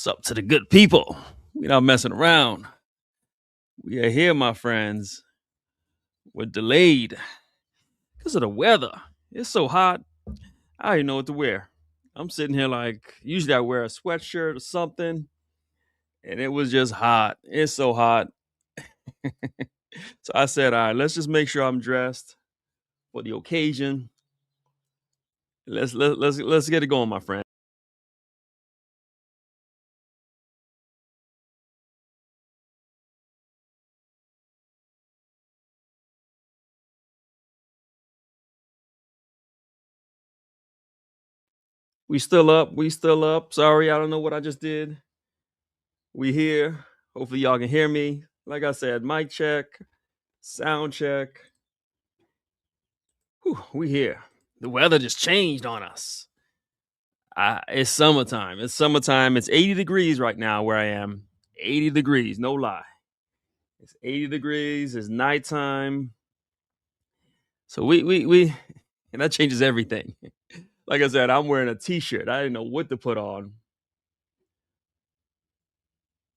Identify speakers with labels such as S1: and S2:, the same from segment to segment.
S1: What's up to the good people? We're not messing around. We are here, my friends. We're delayed because of the weather. It's so hot. I don't even know what to wear. I'm sitting here like, usually I wear a sweatshirt or something, and it was just hot. It's so hot. So I said, all right, let's just make sure I'm dressed for the occasion. Let's get it going, my friend. We still up. We still up. Sorry, I don't know what I just did. We here. Hopefully y'all can hear me. Like I said, mic check, sound check. Whew, we here. The weather just changed on us. It's summertime. It's summertime. It's 80 degrees right now where I am. 80 degrees, no lie. It's 80 degrees. It's nighttime. So we and that changes everything. Like I said, I'm wearing a t-shirt. I didn't know what to put on.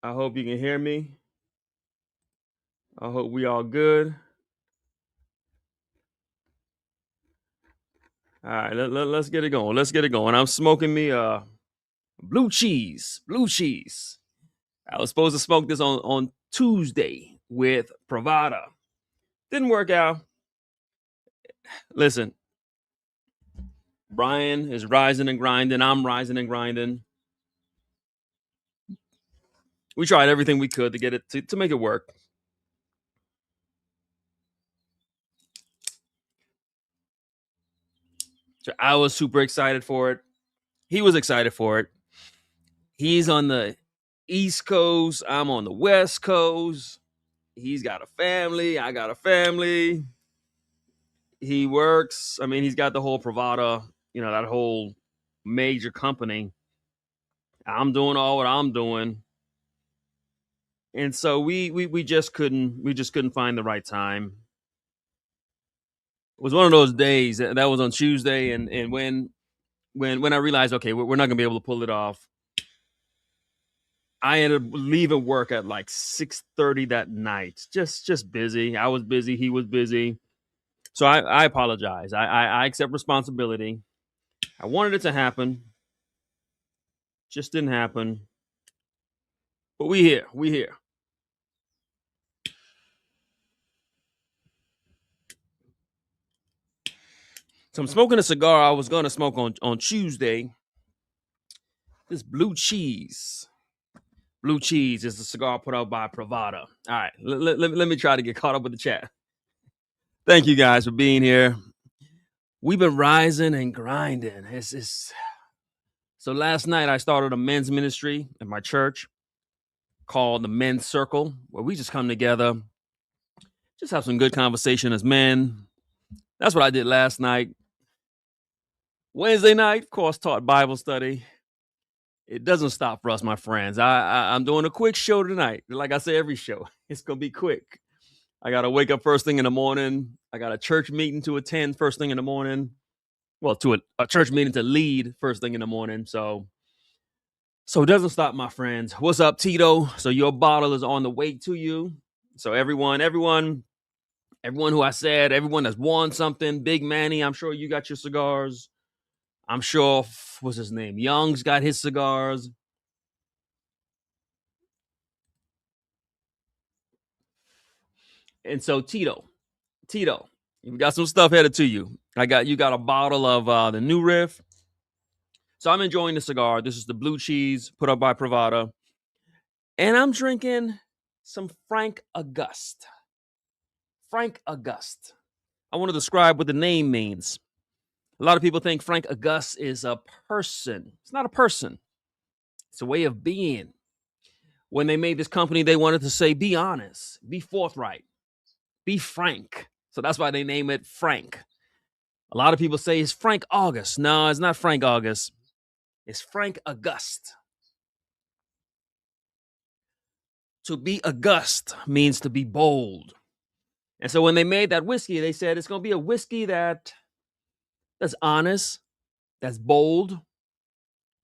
S1: I hope you can hear me. I hope we all good. All right, let's get it going. Let's get it going. I'm smoking me blue cheese. Blue cheese. I was supposed to smoke this on Tuesday with Pravada. Didn't work out. Listen, Brian is rising and grinding. I'm rising and grinding. We tried everything we could to get it to make it work. So I was super excited for it. He was excited for it. He's on the East Coast. I'm on the West Coast. He's got a family. I got a family. He works. I mean, he's got the whole Pravada, that whole major company. I'm doing all what I'm doing. And so we just couldn't find the right time. It was one of those days that was on Tuesday, and when I realized, okay, we're not gonna be able to pull it off, I ended up leaving work at like 6:30 that night. Just busy. I was busy. He was busy. So I apologize. I accept responsibility. I wanted it to happen. Just didn't happen. But we here. We here. So I'm smoking a cigar I was gonna smoke on Tuesday. This blue cheese. Blue cheese is the cigar put out by Pravada. All right, let me try to get caught up with the chat. Thank you guys for being here. We've been rising and grinding. It's So last night I started a men's ministry at my church called the Men's Circle, where we just come together, just have some good conversation as men. That's what I did last night. Wednesday night, of course, taught Bible study. It doesn't stop for us, my friends. I'm doing a quick show tonight. Like I say, every show, it's gonna be quick. I gotta wake up first thing in the morning. I got a church meeting to attend first thing in the morning. Well, to a church meeting to lead first thing in the morning. So it doesn't stop, my friends. What's up, Tito? So your bottle is on the way to you. So everyone who I said, everyone that's won something, Big Manny, I'm sure you got your cigars. I'm sure, what's his name? Young's got his cigars. And so Tito, you got some stuff headed to you. You got a bottle of the New Riff. So I'm enjoying the cigar. This is the blue cheese put up by Pravada. And I'm drinking some Frank August. Frank August. I want to describe what the name means. A lot of people think Frank August is a person. It's not a person. It's a way of being. When they made this company, they wanted to say, be honest, be forthright, be frank. So that's why they name it Frank. A lot of people say it's Frank August. No, it's not Frank August. It's Frank August. To be august means to be bold. And so when they made that whiskey, they said it's going to be a whiskey that's honest, that's bold.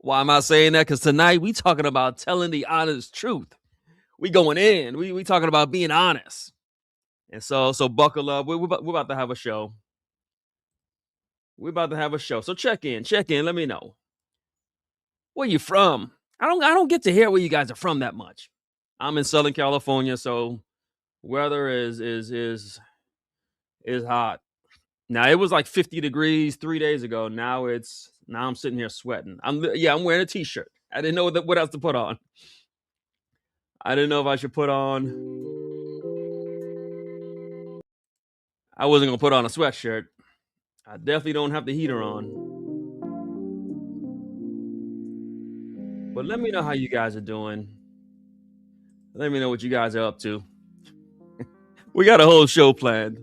S1: Why am I saying that? Because tonight we talking about telling the honest truth. We going in. We talking about being honest. And so buckle up. We're about to have a show. We're about to have a show. So check in. Let me know. Where you from? I don't get to hear where you guys are from that much. I'm in Southern California, so weather is hot. Now it was like 50 degrees 3 days ago. Now I'm sitting here sweating. I'm wearing a t-shirt. I didn't know what else to put on. I didn't know if I should put on. I wasn't gonna put on a sweatshirt. I definitely don't have the heater on. But let me know how you guys are doing. Let me know what you guys are up to. We got a whole show planned.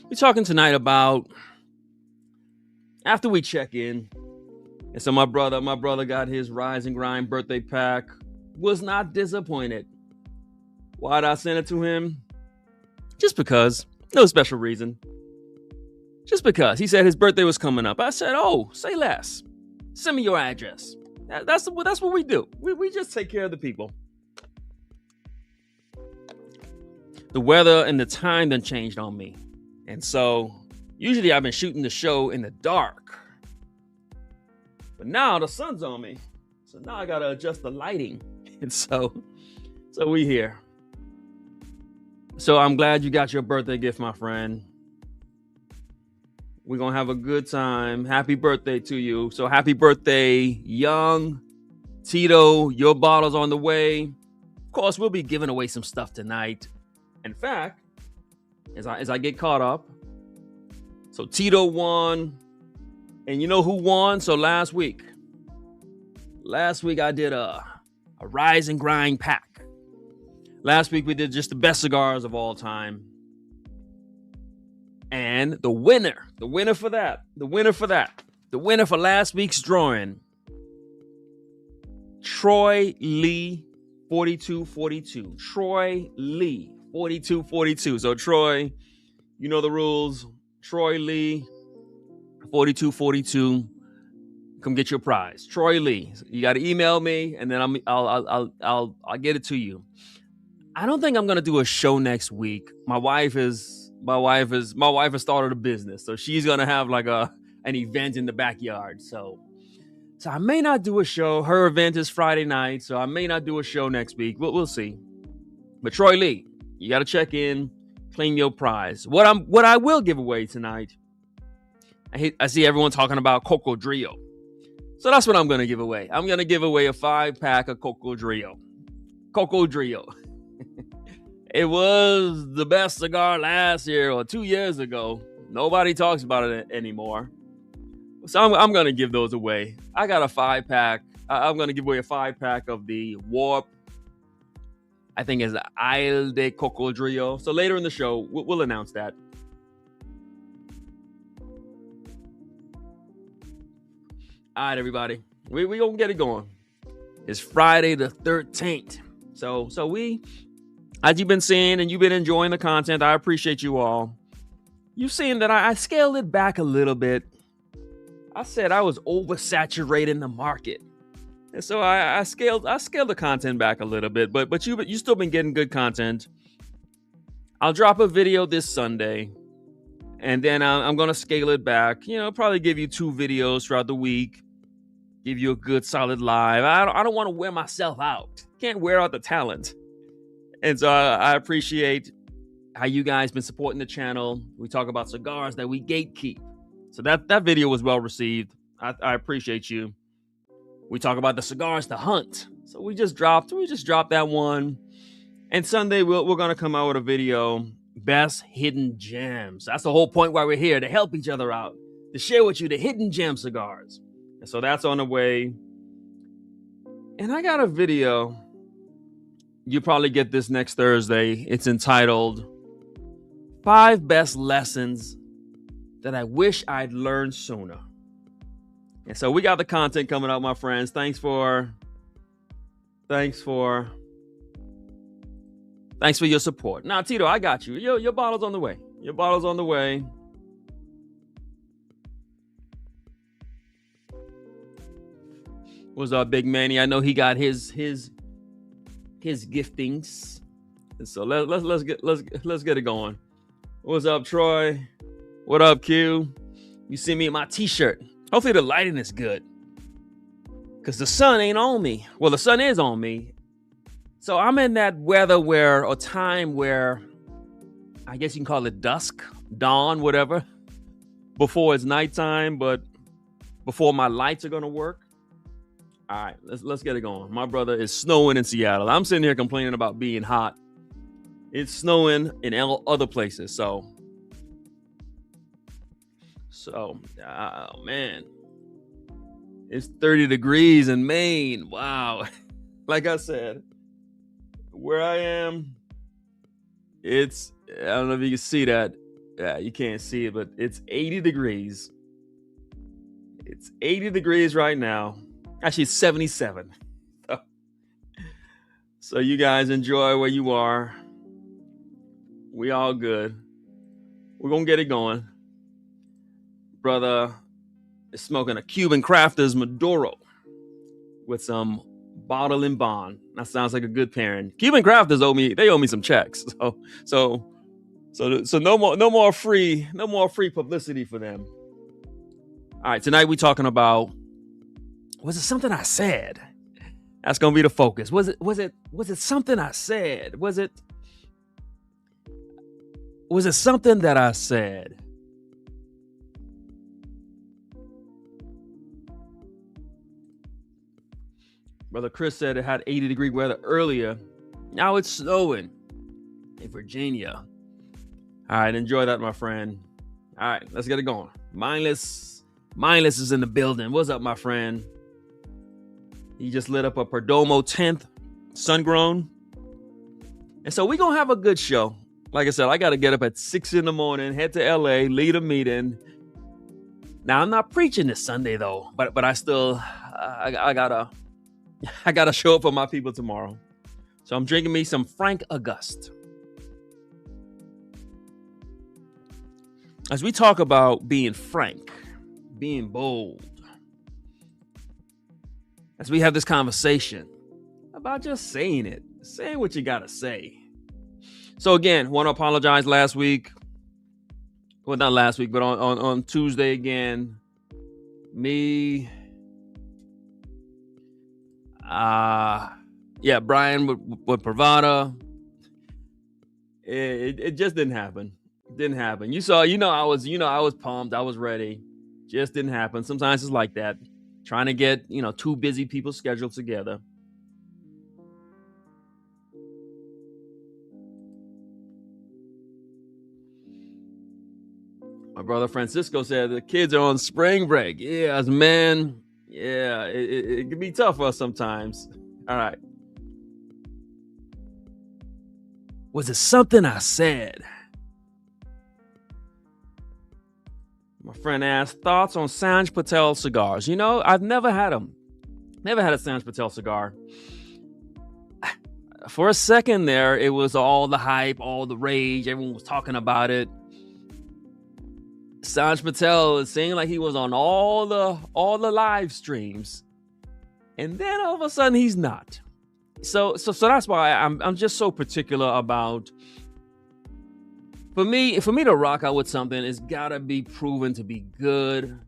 S1: We're talking tonight about after we check in. And so my brother got his Rise and Grind birthday pack. Was not disappointed. Why'd I send it to him? Just because. No special reason. Just because. He said his birthday was coming up. I said, oh, say less. Send me your address. That's what we do. We just take care of the people. The weather and the time done changed on me. And so usually I've been shooting the show in the dark. But now the sun's on me. So now I gotta adjust the lighting. And so we here. So I'm glad you got your birthday gift, my friend. We're gonna have a good time. Happy birthday to you. So happy birthday, Young. Tito, your bottle's on the way. Of course, we'll be giving away some stuff tonight. In fact, as I get caught up, so Tito won. And you know who won? So last week I did a Rise and Grind pack. Last week we did just the best cigars of all time. And the winner for last week's drawing, Troy Lee 4242. Troy Lee 4242. So Troy, you know the rules. Troy Lee 4242. Come get your prize. Troy Lee. You got to email me and then I'll get it to you. I don't think I'm going to do a show next week. My wife has started a business. So she's going to have like an event in the backyard. So I may not do a show. Her event is Friday night, so I may not do a show next week. We'll see. But Troy Lee, you got to check in, claim your prize. What I will give away tonight, I see everyone talking about Coco Drio. So that's what I'm going to give away. I'm going to give away a 5-pack of Coco Drio. Coco Drio. It was the best cigar last year or 2 years ago. Nobody talks about it anymore. So I'm going to give those away. I got a 5-pack. I'm going to give away a 5-pack of the Warp. I think it's Isle de Coco Drio. So later in the show, we'll announce that. All right, everybody. We going to get it going. It's Friday the 13th. So we, as you've been seeing and you've been enjoying the content, I appreciate you all. You've seen that I scaled it back a little bit. I said I was oversaturating the market. And so I scaled the content back a little bit, but you still been getting good content. I'll drop a video this Sunday, and then I'm going to scale it back. Probably give you 2 videos throughout the week. Give you a good solid live. I don't want to wear myself out. Can't wear out the talent. And so I appreciate how you guys been supporting the channel. We talk about cigars that we gatekeep. So that video was well received. I appreciate you. We talk about the cigars to hunt. So we just dropped that one. And Sunday we're gonna come out with a video, best hidden gems. That's the whole point why we're here, to help each other out, to share with you the hidden gem cigars. And so that's on the way. And I got a video. You probably get this next Thursday. It's entitled 5 Best Lessons That I Wish I'd Learned Sooner. And so we got the content coming out, my friends. Thanks for your support. Now, Tito, I got you. Your bottle's on the way. Your bottle's on the way. What's up, Big Manny? I know he got his giftings. And so let's get it going. What's up, Troy? What up, Q? You see me in my t-shirt. Hopefully the lighting is good. Because the sun ain't on me. Well, the sun is on me. So I'm in that weather or time where I guess you can call it dusk, dawn, whatever. Before it's nighttime, but before my lights are gonna work. All right, let's get it going. My brother is snowing in Seattle. I'm sitting here complaining about being hot. It's snowing in other places. So, oh man, it's 30 degrees in Maine. Wow. Like I said, where I am, I don't know if you can see that. Yeah, you can't see it, but it's 80 degrees. It's 80 degrees right now. Actually, it's 77. So you guys enjoy where you are. We all good. We're going to get it going. Brother is smoking a Cuban Crafters Maduro with some bottle and bond. That sounds like a good pairing. Cuban Crafters owe me some checks. So no more free publicity for them. All right, tonight we're talking about, was it something I said? That's gonna be the focus. Was it something I said? Was it something that I said? Brother Chris said it had 80-degree weather earlier. Now it's snowing in Virginia. All right, enjoy that, my friend. All right, let's get it going. Mindless is in the building. What's up, my friend? He just lit up a Perdomo 10th sun-grown. And so we're going to have a good show. Like I said, I got to get up at 6 in the morning, head to LA, lead a meeting. Now, I'm not preaching this Sunday, though, but I still, I gotta show up for my people tomorrow. So I'm drinking me some Frank August. As we talk about being frank, being bold, as we have this conversation about just saying what you gotta say. So again, want to apologize last week. Well, not last week, but on Tuesday again. Brian with Pravada. It just didn't happen. Didn't happen. I was pumped. I was ready. Just didn't happen. Sometimes it's like that. Trying to get, two busy people scheduled together. My brother Francisco said the kids are on spring break. Yes, man. Yeah, it can be tough for us sometimes. All right. Was it something I said? My friend asked, thoughts on Sanj Patel cigars. I've never had them. Never had a Sanj Patel cigar. For a second there, it was all the hype, all the rage. Everyone was talking about it. Sanj Patel, it seemed like he was on all the live streams. And then all of a sudden, he's not. So that's why I'm just so particular about. For me to rock out with something, it's gotta be proven to be good,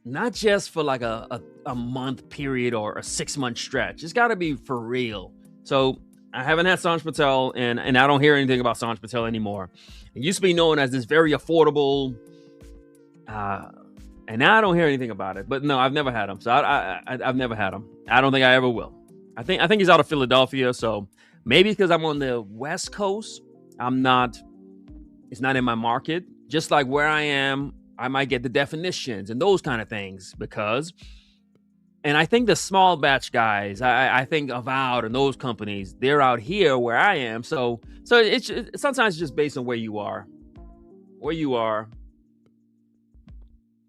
S1: not just for like a month period or a 6-month stretch. It's gotta be for real. So I haven't had Sanj Patel, and I don't hear anything about Sanj Patel anymore. It used to be known as this very affordable, and now I don't hear anything about it. But no, I've never had him. So I've never had him. I don't think I ever will. I think he's out of Philadelphia, so maybe because I'm on the West Coast, it's not in my market. Just like where I am, I might get the definitions and those kind of things and I think the small batch guys, I think Avowed and those companies, they're out here where I am. So it's sometimes just based on where you are.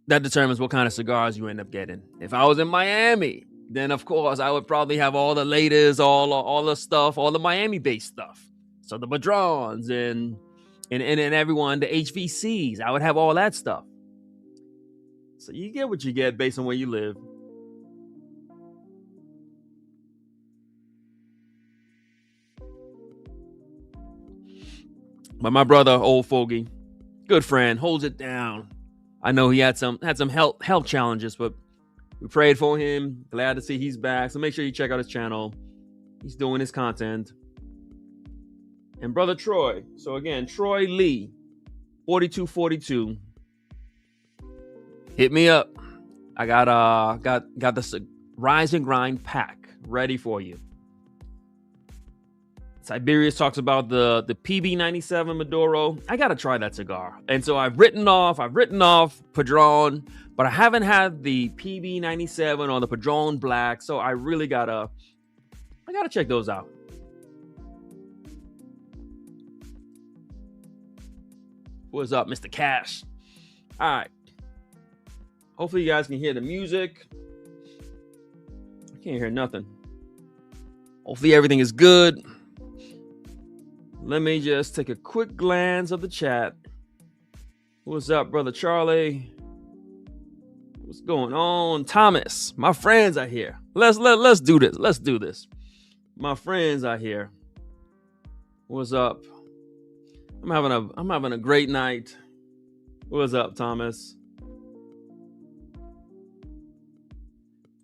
S1: That determines what kind of cigars you end up getting. If I was in Miami, then of course I would probably have all the latest, all the stuff, all the Miami-based stuff. So the Padrones and everyone, the HVCs, I would have all that stuff. So you get what you get based on where you live. But my brother, old fogey, good friend, holds it down. I know he had some health challenges, but we prayed for him. Glad to see he's back. So make sure you check out his channel. He's doing his content. And brother Troy. So again, Troy Lee, 4242. Hit me up. I got the Rise and Grind pack ready for you. Siberius talks about the PB97 Maduro. I gotta try that cigar. And so I've written off Padron, but I haven't had the PB97 or the Padron Black. So I really gotta check those out. What's up, Mr. Cash? All right. Hopefully you guys can hear the music. I can't hear nothing. Hopefully everything is good. Let me just take a quick glance of the chat. What's up, brother Charlie? What's going on? Thomas, my friends are here. Let's do this. Let's do this. My friends are here. What's up? I'm having a great night. What's up, Thomas?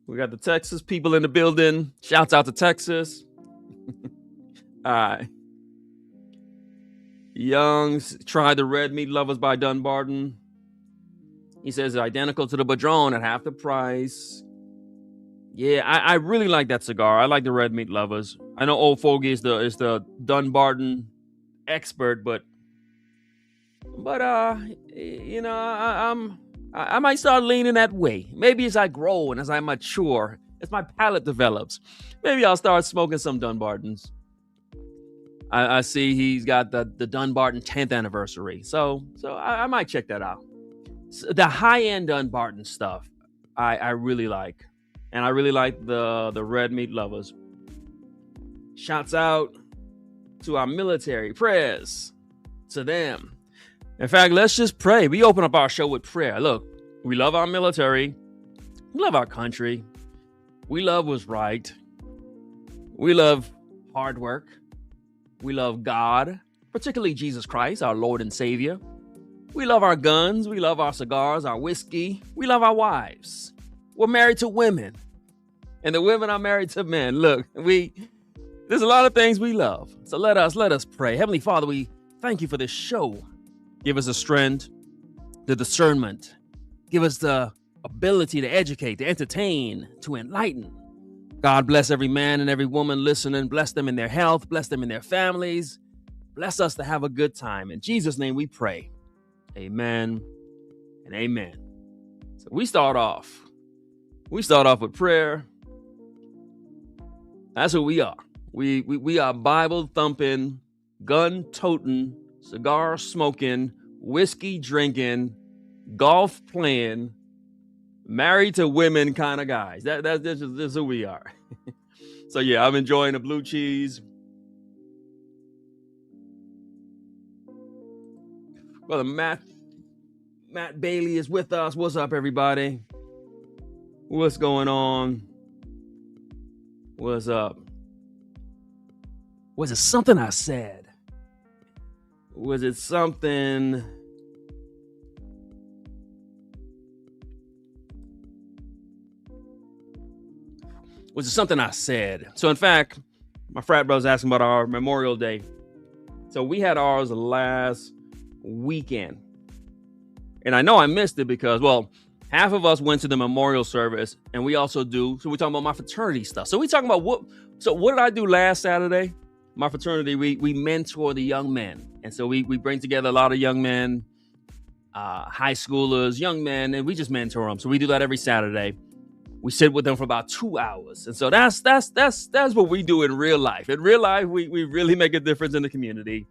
S1: We got the Texas people in the building. Shouts out to Texas. All right. Youngs tried the Red Meat Lovers by Dunbarton. He says it's identical to the Padron at half the price. Yeah, I really like that cigar. I like the Red Meat Lovers. I know Old Fogey is the Dunbarton expert, but you know, I might start leaning that way. Maybe as I grow and as I mature, as my palate develops, maybe I'll start smoking some Dunbartons. I see he's got the Dunbarton 10th anniversary. So I might check that out. The high-end Dunbarton stuff, I really like. And I really like the Red Meat Lovers. Shouts out to our military. Prayers to them. In fact, let's just pray. We open up our show with prayer. Look, we love our military. We love our country. We love what's right. We love hard work. We love God, particularly Jesus Christ, our Lord and Savior. We love our guns. We love our cigars, our whiskey. We love our wives. We're married to women, and the women are married to men. Look, there's a lot of things we love. So let us pray. Heavenly Father, we thank you for this show. Give us the strength, the discernment. Give us the ability to educate, to entertain, to enlighten. God bless every man and every woman listening. Bless them in their health. Bless them in their families. Bless us to have a good time. In Jesus' name we pray. Amen and amen. So we start off with prayer. That's who we are. We are Bible thumping, gun toting, cigar smoking, whiskey drinking, golf playing, married to women kind of guys. This is who we are. So yeah, I'm enjoying the blue cheese. Brother Matt Bailey is with us. What's up, everybody? What's going on? What's up? Was it something I said? Was it something? Was it something I said? So in fact, my frat brother's asking about our Memorial Day. So we had ours last weekend. And I know I missed it because, well, half of us went to the memorial service, and we also do. So we're talking about my fraternity stuff. So we talking about what did I do last Saturday? My fraternity, we mentor the young men. And so we bring together a lot of young men, high schoolers, young men, and we just mentor them. So we do that every Saturday. We sit with them for about 2 hours. And so that's what we do in real life. In real life, we really make a difference in the community.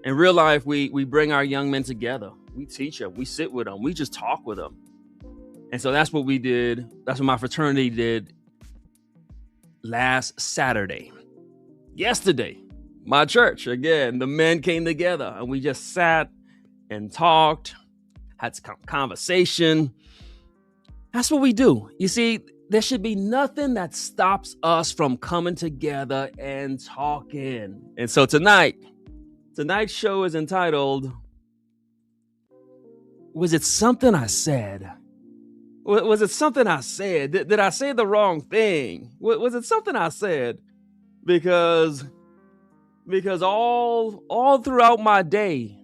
S1: In real life, we bring our young men together. We teach them. We sit with them. We just talk with them. And so that's what we did. That's what my fraternity did last Saturday. Yesterday, my church, again, the men came together and we just sat and talked, had some conversation. That's what we do. You see, there should be nothing that stops us from coming together and talking. And so tonight, Tonight's show is entitled, Was It Something I Said? Was it something I said? Did I say the wrong thing? Was it something I said? Because all throughout my day,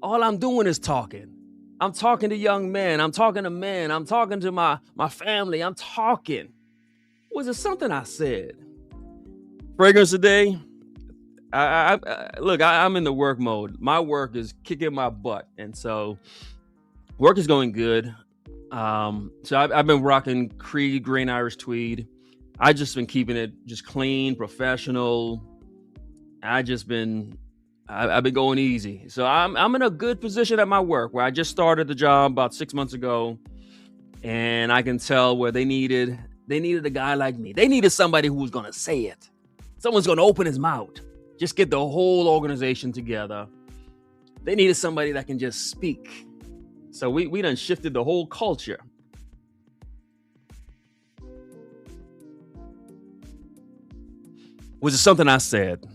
S1: all I'm doing is talking. I'm talking to young men. I'm talking to men. I'm talking to my family. I'm talking. Was it something I said? Fragrance today. Look, I'm in the work mode. My work is kicking my butt, and so work is going good. So I've been rocking Creed Green Irish Tweed. I just been keeping it just clean, professional. I've been going easy. So I'm in a good position at my work where I just started the job about 6 months ago, and I can tell where they needed a guy like me. They needed somebody who was gonna say it. Someone's gonna open his mouth. Just get the whole organization together. They needed somebody that can just speak. So we done shifted the whole culture. Was it something I said?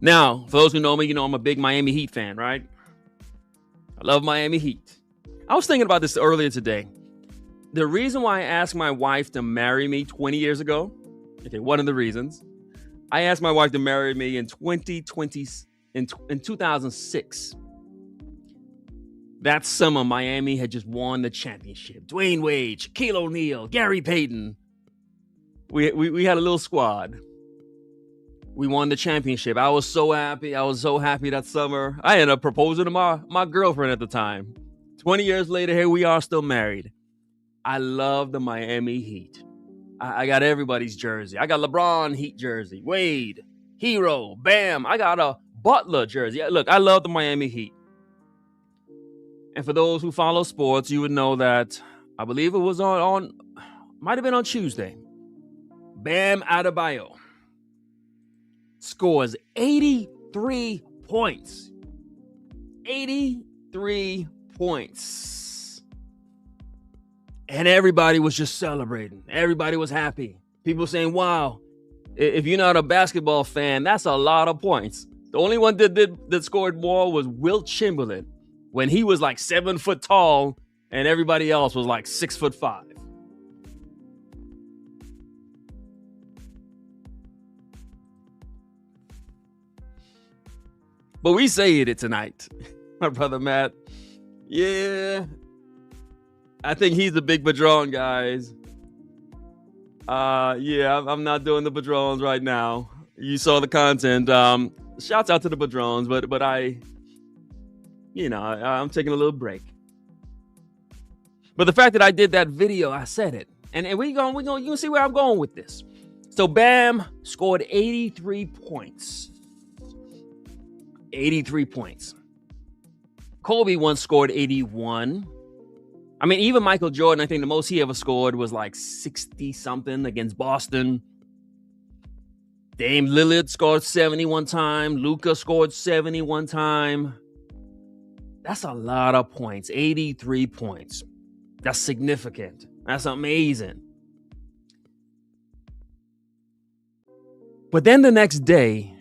S1: Now, for those who know me, you know I'm a big Miami Heat fan, right? I love Miami Heat. I was thinking about this earlier today. The reason why I asked my wife to marry me 20 years ago, okay, one of the reasons, I asked my wife to marry me in 2006. That summer, Miami had just won the championship. Dwayne Wade, Shaquille O'Neal, Gary Payton. We had a little squad. We won the championship. I was so happy. I was so happy that summer. I ended up proposing to my girlfriend at the time. 20 years later, here we are still married. I love the Miami Heat. I got everybody's jersey. I got LeBron Heat jersey, Wade, Hero, Bam. I got a Butler jersey. Look, I love the Miami Heat. And for those who follow sports, you would know that I believe it was might have been on Tuesday. Bam Adebayo scores 83 points. 83 points. And everybody was just celebrating. Everybody was happy. People saying, wow, if you're not a basketball fan, that's a lot of points. The only one that scored more was Wilt Chamberlain when he was like 7 foot tall and everybody else was like 6'5". But we saved it tonight. My brother Matt. Yeah. I think he's the big Padron, guys. Yeah, I'm not doing the Padrons right now. You saw the content. Shouts out to the Padrons, but I'm taking a little break. But the fact that I did that video, I said it. And you can see where I'm going with this. So Bam scored 83 points. 83 points. Kobe once scored 81. I mean, even Michael Jordan, I think the most he ever scored was like 60-something against Boston. Dame Lillard scored 71 time. Luka scored 71 time. That's a lot of points. 83 points. That's significant. That's amazing. But then the next day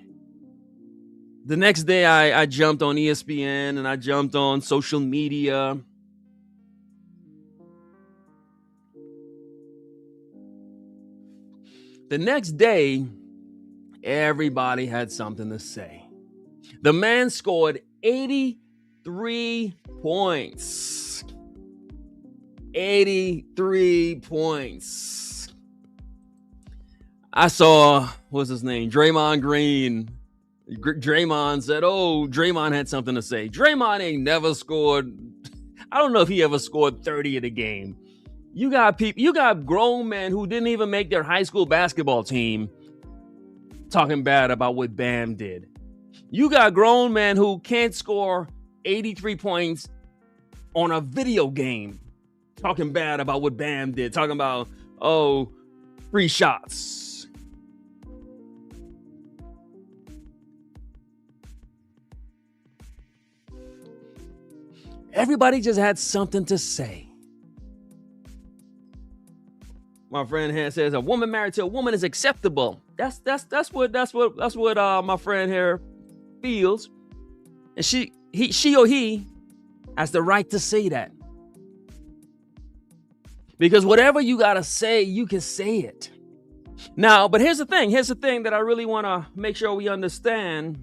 S1: I jumped on ESPN and I jumped on social media. The next day, everybody had something to say. The man scored 83 points. 83 points. I saw, what's his name? Draymond Green. Draymond said, Draymond had something to say. Draymond ain't never scored. I don't know if he ever scored 30 in a game. You got grown men who didn't even make their high school basketball team talking bad about what Bam did. You got grown men who can't score 83 points on a video game talking bad about what Bam did, talking about, free shots. Everybody just had something to say. My friend here says a woman married to a woman is acceptable. That's what my friend here feels, and she or he has the right to say that. Because whatever you got to say, you can say it. Now, but here's the thing that I really want to make sure we understand.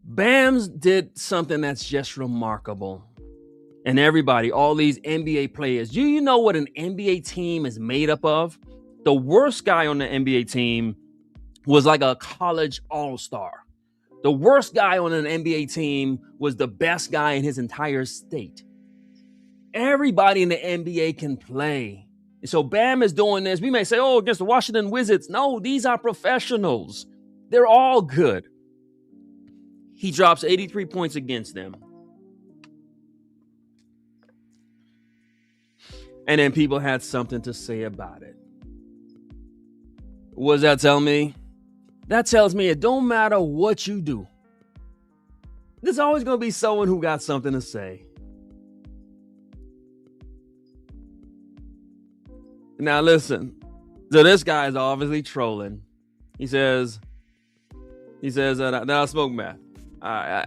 S1: Bam's did something that's just remarkable. And everybody, all these NBA players, do you know what an NBA team is made up of? The worst guy on the NBA team was like a college all-star. The worst guy on an NBA team was the best guy in his entire state. Everybody in the NBA can play. And so Bam is doing this. We may say, oh, against the Washington Wizards. No, these are professionals. They're all good. He drops 83 points against them. And then people had something to say about it. What does that tell me? That tells me it don't matter what you do. There's always going to be someone who got something to say. Now listen. So this guy is obviously trolling. He says that I smoke meth.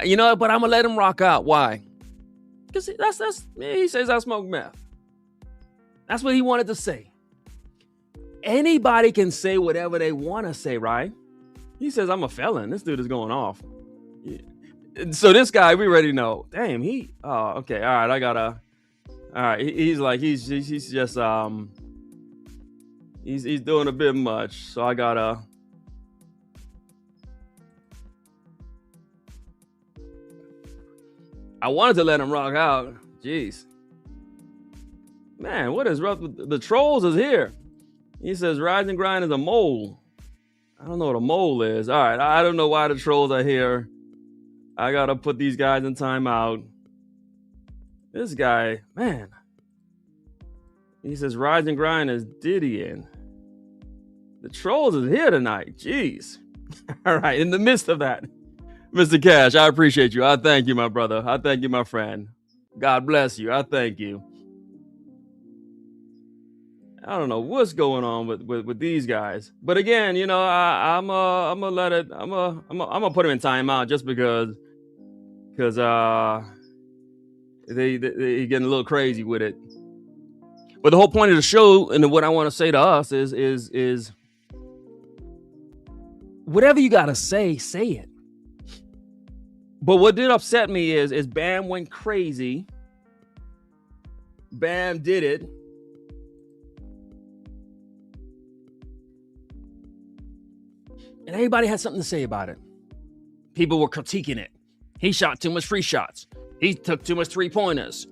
S1: You know, but I'm gonna let him rock out. Why? Because he says I smoke meth. That's what he wanted to say. Anybody can say whatever they want to say, right? He says I'm a felon. This dude is going off. So this guy, we already know. Damn, okay, all right. All right. He's just he's doing a bit much. So I wanted to let him rock out. Jeez. Man, what is rough? The trolls is here. He says Rise and Grind is a mole. I don't know what a mole is. All right, I don't know why the trolls are here. I gotta put these guys in timeout. This guy, man. He says Rise and Grind is Diddying. The trolls is here tonight. Jeez. All right, in the midst of that, Mr. Cash, I appreciate you. I thank you, my brother. I thank you, my friend. God bless you. I thank you. I don't know what's going on with these guys, but again, you know, I'm gonna let it. I'm gonna put him in timeout just because they getting a little crazy with it. But the whole point of the show and what I want to say to us is whatever you gotta say it. But what did upset me is Bam went crazy. Bam did it. And everybody had something to say about it. People were critiquing it. He shot too much free shots. He took too much three-pointers.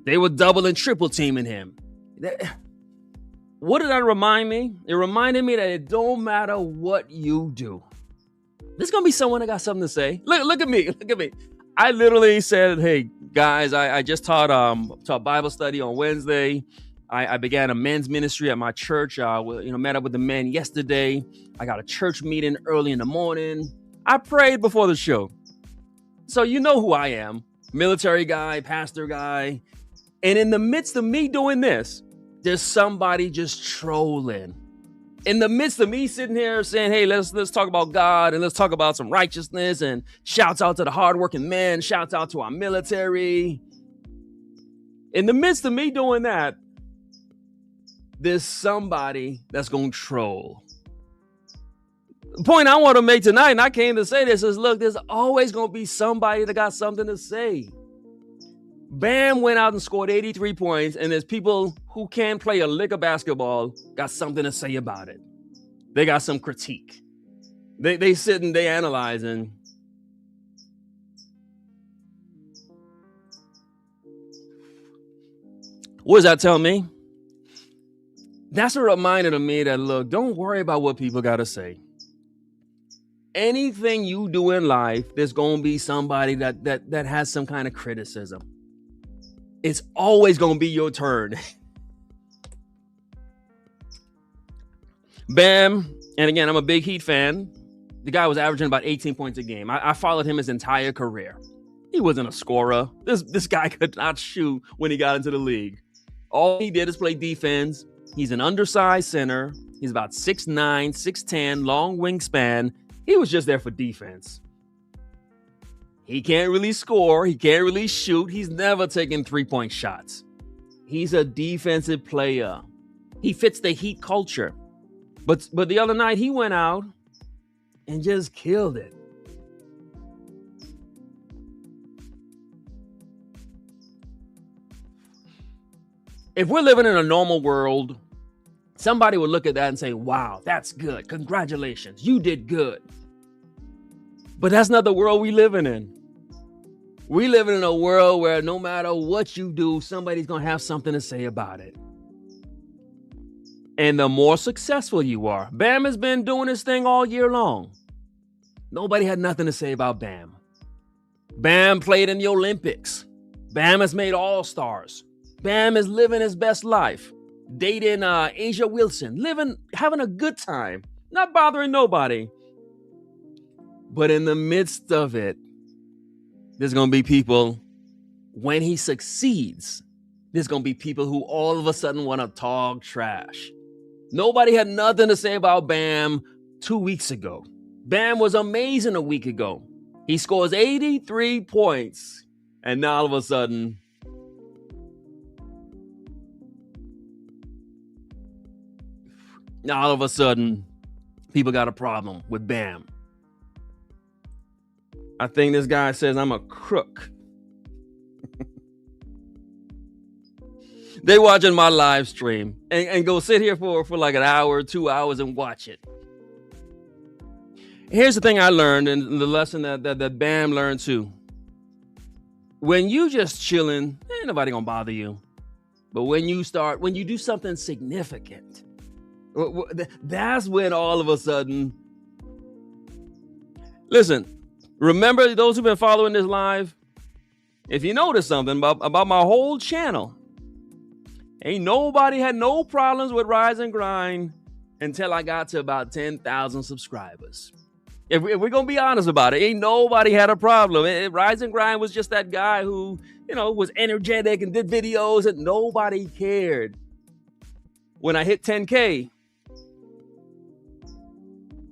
S1: They were double and triple teaming him. What did that remind me? It reminded me that it don't matter what you do. There's going to be someone that got something to say. Look at me. Look at me. I literally said, hey, guys, I just taught Bible study on Wednesday. I began a men's ministry at my church. Met up with the men yesterday. I got a church meeting early in the morning. I prayed before the show. So you know who I am. Military guy, pastor guy. And in the midst of me doing this, there's somebody just trolling. In the midst of me sitting here saying, hey, let's talk about God and let's talk about some righteousness and shouts out to the hardworking men, shouts out to our military. In the midst of me doing that, there's somebody that's going to troll. The point I want to make tonight, and I came to say this, is look, there's always going to be somebody that got something to say. Bam went out and scored 83 points, and there's people who can't play a lick of basketball got something to say about it. They got some critique. They sit and they analyzing. What does that tell me? That's a reminder to me that, look, don't worry about what people got to say. Anything you do in life, there's going to be somebody that has some kind of criticism. It's always going to be your turn. Bam. And again, I'm a big Heat fan. The guy was averaging about 18 points a game. I followed him his entire career. He wasn't a scorer. This guy could not shoot when he got into the league. All he did is play defense. He's an undersized center. He's about 6'9", 6'10", long wingspan. He was just there for defense. He can't really score. He can't really shoot. He's never taken 3-point shots. He's a defensive player. He fits the Heat culture. But the other night, he went out and just killed it. If we're living in a normal world, somebody would look at that and say, wow, that's good. Congratulations. You did good. But that's not the world we living in. We live in a world where no matter what you do, somebody's going to have something to say about it. And the more successful you are, Bam has been doing his thing all year long. Nobody had nothing to say about Bam. Bam played in the Olympics. Bam has made All-Stars. Bam is living his best life. Dating Asia Wilson. Having a good time. Not bothering nobody. But in the midst of it, there's going to be people, when he succeeds, there's going to be people who all of a sudden want to talk trash. Nobody had nothing to say about Bam 2 weeks ago. Bam was amazing a week ago. He scores 83 points. And now all of a sudden, people got a problem with Bam. I think this guy says I'm a crook. They watching my live stream and go sit here for like an hour, 2 hours and watch it. Here's the thing I learned, and the lesson that Bam learned too. When you just chilling, ain't nobody gonna bother you. But when you do something significant, that's when all of a sudden, listen, remember those who've been following this live? If you notice something about my whole channel, ain't nobody had no problems with Rise and Grind until I got to about 10,000 subscribers. If we're going to be honest about it, ain't nobody had a problem. Rise and Grind was just that guy who, was energetic and did videos and nobody cared. When I hit 10K,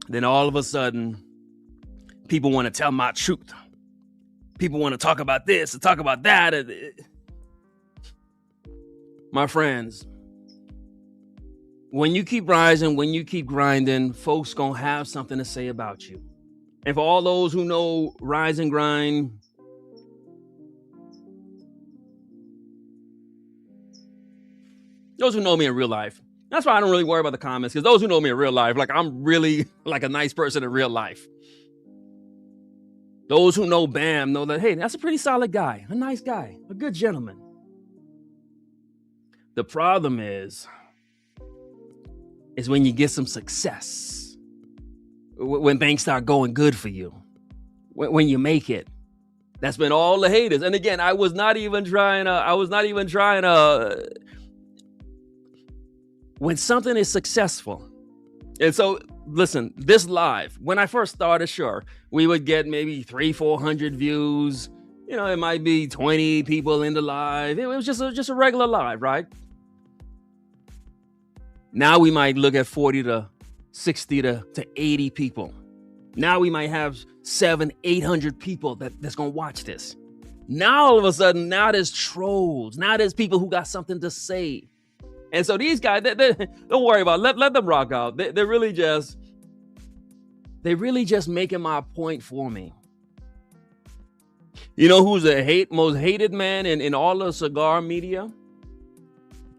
S1: then all of a sudden, people want to tell my truth. People want to talk about this and talk about that. My friends, when you keep rising, when you keep grinding, folks gonna have something to say about you. And for all those who know Rise and Grind, those who know me in real life, that's why I don't really worry about the comments, because those who know me in real life, like I'm really like a nice person in real life. Those who know Bam know that, hey, that's a pretty solid guy, a nice guy, a good gentleman. The problem is when you get some success, when things start going good for you, when you make it. That's been all the haters. And again, I was not even trying to, when something is successful. And so, listen, this live, when I first started, sure, we would get maybe 300-400 views. It might be 20 people in the live. It was just a regular live, right? Now we might look at 40 to 60 to 80 people. Now we might have 700-800 people that's going to watch this. Now all of a sudden, now there's trolls. Now there's people who got something to say. And so these guys, they don't worry about it. Let them rock out. They're really just making my point for me. You know who's the most hated man in all the cigar media?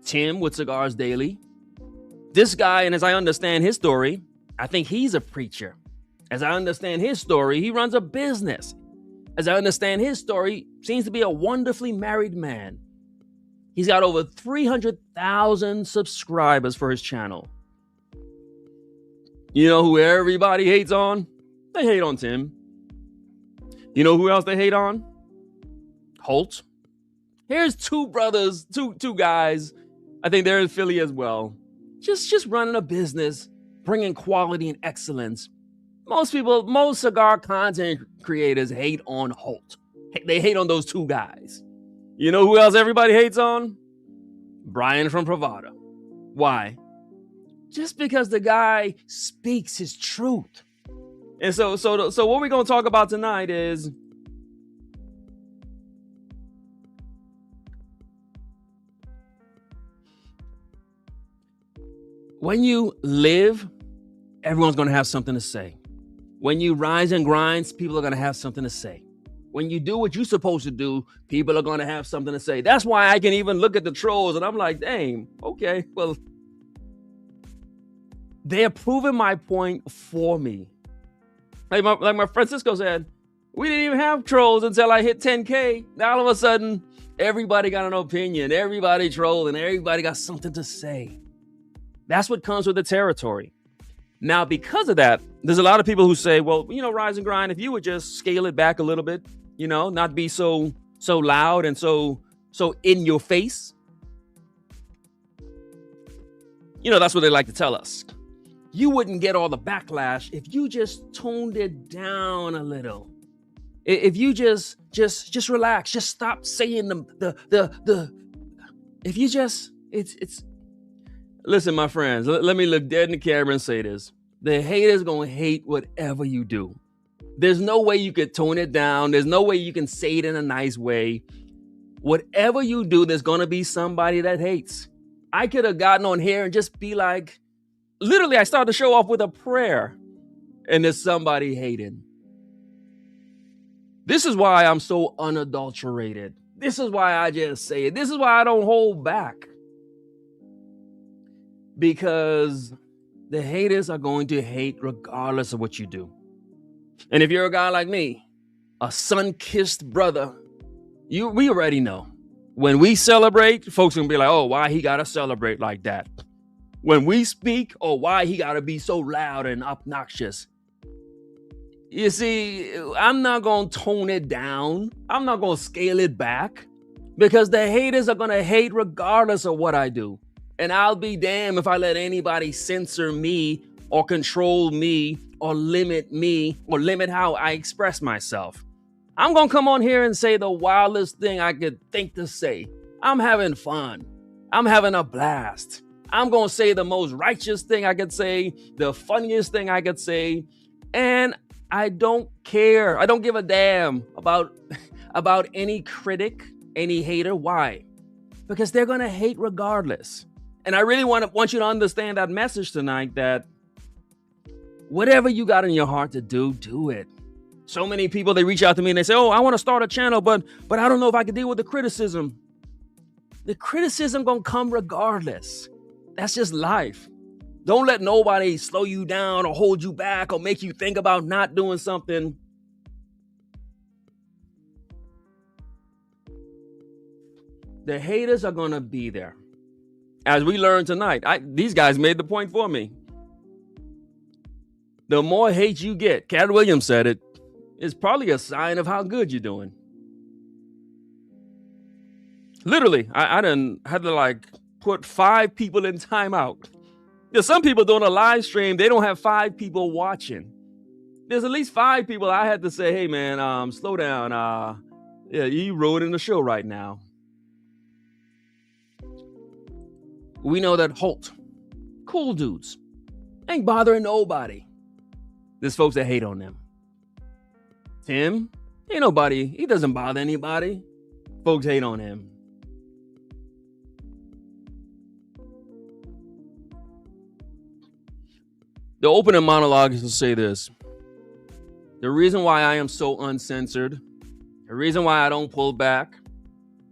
S1: Tim with Cigars Daily. This guy, and as I understand his story, I think he's a preacher. As I understand his story, he runs a business. As I understand his story, seems to be a wonderfully married man. He's got over 300,000 subscribers for his channel. You know who everybody hates on? They hate on Tim. You know who else they hate on? Holt. Here's two brothers, two guys. I think they're in Philly as well. Just running a business, bringing quality and excellence. Most cigar content creators hate on Holt. They hate on those two guys. You know who else everybody hates on? Brian from Pravada. Why? Just because the guy speaks his truth. And so what we're going to talk about tonight is when you live, everyone's going to have something to say. When you rise and grind, people are going to have something to say. When you do what you're supposed to do, people are going to have something to say. That's why I can even look at the trolls and I'm like, dang, okay, well, they're proving my point for me. Like my Francisco said, we didn't even have trolls until I hit 10K. Now all of a sudden, everybody got an opinion. Everybody trolled and everybody got something to say. That's what comes with the territory. Now, because of that, there's a lot of people who say, well, rise and grind, if you would just scale it back a little bit, not be so loud and so in your face. That's what they like to tell us. You wouldn't get all the backlash if you just toned it down a little. If you just relax, just stop saying if you just, it's, listen, my friends, let me look dead in the camera and say this. The haters gonna hate whatever you do. There's no way you could tone it down. There's no way you can say it in a nice way. Whatever you do, there's gonna be somebody that hates. I could have gotten on here and just be like, literally, I started the show off with a prayer and there's somebody hating. This is why I'm so unadulterated. This is why I just say it. This is why I don't hold back. Because the haters are going to hate regardless of what you do. And if you're a guy like me, a sun-kissed brother, we already know. When we celebrate, folks are going to be like, oh, why he got to celebrate like that? When we speak, oh, why he got to be so loud and obnoxious? You see, I'm not going to tone it down. I'm not going to scale it back because the haters are going to hate regardless of what I do. And I'll be damned if I let anybody censor me or control me or limit how I express myself. I'm going to come on here and say the wildest thing I could think to say. I'm having fun. I'm having a blast. I'm going to say the most righteous thing I could say, the funniest thing I could say. And I don't care. I don't give a damn about any critic, any hater. Why? Because they're going to hate regardless. And I really want you to understand that message tonight, that whatever you got in your heart to do, do it. So many people, they reach out to me and they say, oh, I want to start a channel, but I don't know if I can deal with the criticism. The criticism going to come regardless. That's just life. Don't let nobody slow you down or hold you back or make you think about not doing something. The haters are going to be there. As we learned tonight, these guys made the point for me. The more hate you get, Cat Williams said it, is probably a sign of how good you're doing. Literally, I done had to put 5 people in timeout. There's some people doing a live stream, they don't have 5 people watching. There's at least 5 people I had to say, hey man, slow down. Yeah, you ruining the show right now. We know that Holt, cool dudes, ain't bothering nobody. There's folks that hate on them. Tim, ain't nobody, he doesn't bother anybody. Folks hate on him. The opening monologue is to say this. The reason why I am so uncensored, the reason why I don't pull back,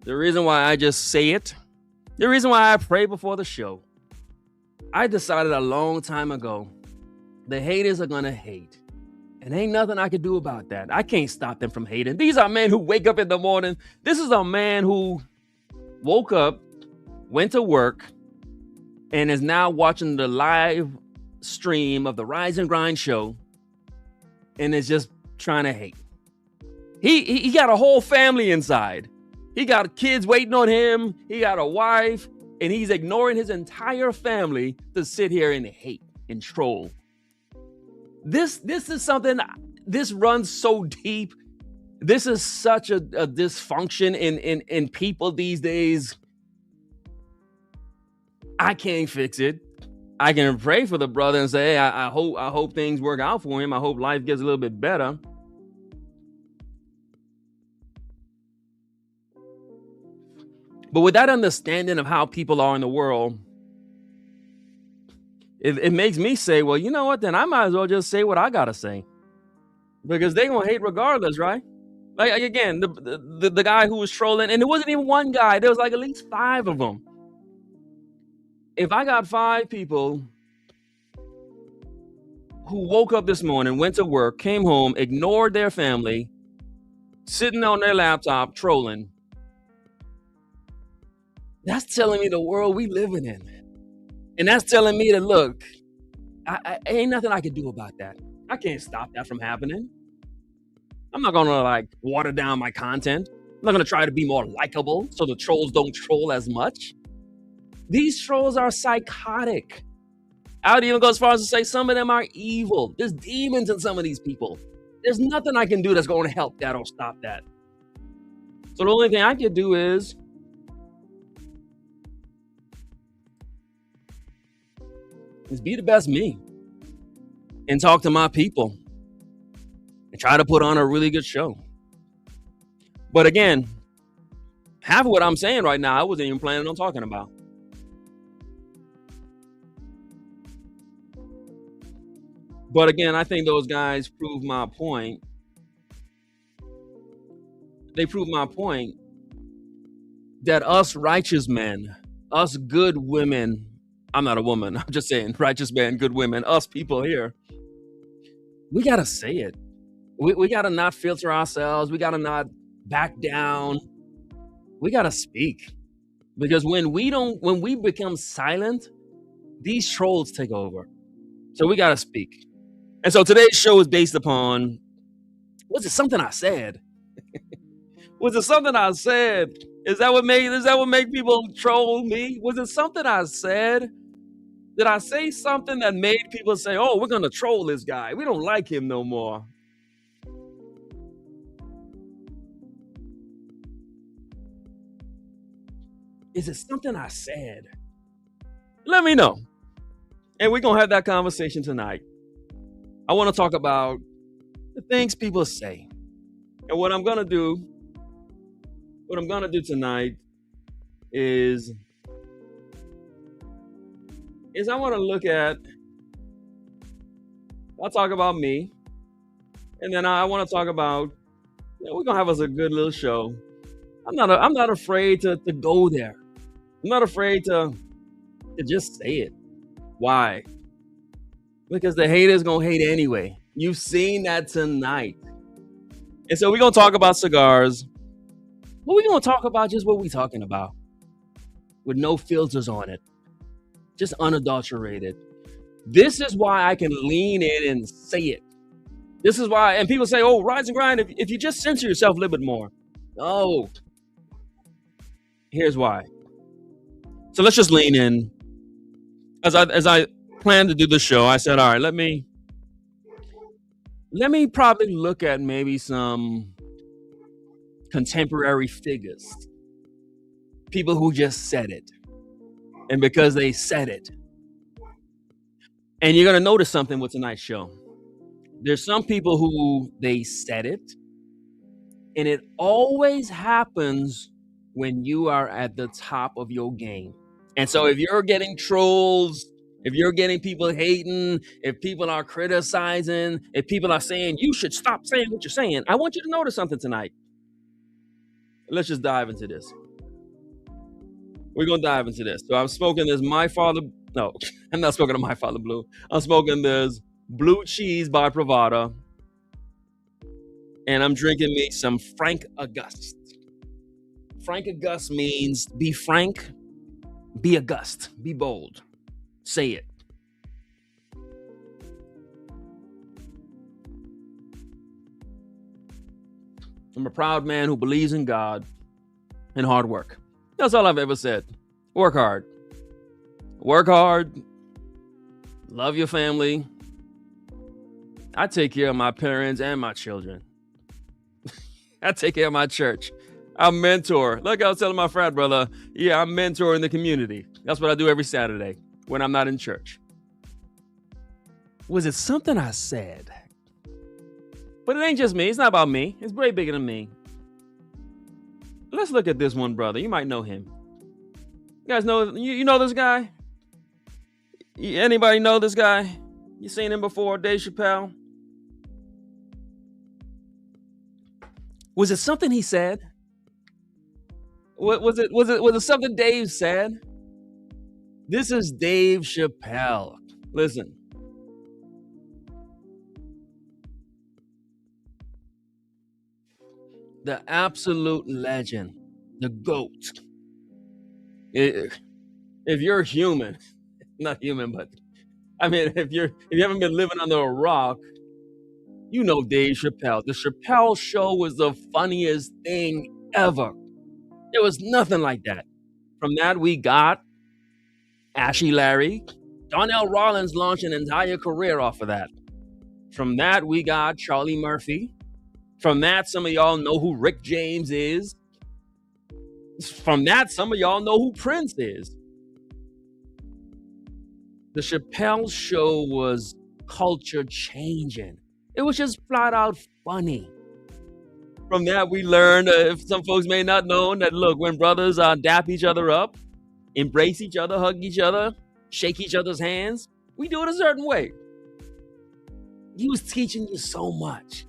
S1: the reason why I just say it, the reason why I pray before the show, I decided a long time ago, the haters are going to hate. And ain't nothing I can do about that. I can't stop them from hating. These are men who wake up in the morning. This is a man who woke up, went to work, and is now watching the live stream of the Rise and Grind show and is just trying to hate. He got a whole family inside. He got kids waiting on him. He got a wife, and he's ignoring his entire family to sit here and hate and troll. This is something, this runs so deep. This is such a dysfunction in people these days. I can't fix it. I can pray for the brother and say, hey, I hope things work out for him. I hope life gets a little bit better. But with that understanding of how people are in the world, it makes me say, well, you know what? Then I might as well just say what I gotta say, because they gonna hate regardless, right? Like again, the guy who was trolling, and it wasn't even one guy. There was like at least 5 of them. If I got 5 people who woke up this morning, went to work, came home, ignored their family, sitting on their laptop trolling, that's telling me the world we living in. And that's telling me that, look, I ain't nothing I can do about that. I can't stop that from happening. I'm not gonna like water down my content. I'm not gonna try to be more likable so the trolls don't troll as much. These trolls are psychotic. I would even go as far as to say some of them are evil. There's demons in some of these people. There's nothing I can do that's going to help that or stop that. So the only thing I can do is be the best me and talk to my people and try to put on a really good show. But again, half of what I'm saying right now, I wasn't even planning on talking about. But again, I think those guys prove my point. They prove my point that us righteous men, us good women, I'm not a woman, I'm just saying righteous men, good women, us people here, we got to say it. We got to not filter ourselves. We got to not back down. We got to speak. Because when we become silent, these trolls take over. So we got to speak. And so today's show is based upon, was it something I said? Was it something I said? Is that what make people troll me? Was it something I said? Did I say something that made people say, oh, we're going to troll this guy. We don't like him no more. Is it something I said? Let me know. And we're going to have that conversation tonight. I want to talk about the things people say. And what I'm going to do tonight is I want to look at, I'll talk about me. And then I want to talk about, we're going to have us a good little show. I'm not afraid to go there. I'm not afraid to just say it. Why? Because the haters gonna hate anyway. You've seen that tonight. And so we're gonna talk about cigars. But we're gonna talk about just what we're talking about. With no filters on it. Just unadulterated. This is why I can lean in and say it. This is why, and people say, oh, rise and grind, if you just censor yourself a little bit more. No. Here's why. So let's just lean in. As I planned to do the show, I said, all right, let me probably look at maybe some contemporary figures. People who just said it. And because they said it. And you're going to notice something with tonight's show. There's some people who they said it. And it always happens when you are at the top of your game. And so if you're getting trolls, if you're getting people hating, if people are criticizing, if people are saying, you should stop saying what you're saying, I want you to notice something tonight. Let's just dive into this. We're going to dive into this. So I'm smoking this no, I'm not smoking a My Father Blue. I'm smoking this Blue Cheese by Pravada. And I'm drinking me some Frank August. Frank August means be frank, be august, be bold. Say it. I'm a proud man who believes in God and hard work. That's all I've ever said. Work hard. Work hard. Love your family. I take care of my parents and my children. I take care of my church. I mentor. Like I was telling my frat brother, yeah, I'm mentoring the community. That's what I do every Saturday when I'm not in church. Was it something I said? But it ain't just me. It's not about me. It's way bigger than me. Let's look at this one brother. You might know him. You guys know you know this guy? Anybody know this guy? You seen him before, Dave Chappelle? Was it something he said? Was it something Dave said? This is Dave Chappelle. Listen. The absolute legend, the GOAT. If you're human, not human, but I mean, if you haven't been living under a rock, you know Dave Chappelle. The Chappelle Show was the funniest thing ever. There was nothing like that. From that, we got Ashy Larry. Donnell Rollins launched an entire career off of that. From that, we got Charlie Murphy. From that, some of y'all know who Rick James is. From that, some of y'all know who Prince is. The Chappelle Show was culture changing. It was just flat out funny. From that, we learned, if some folks may not know, that look, when brothers dap each other up, embrace each other, hug each other, shake each other's hands, we do it a certain way. He was teaching you so much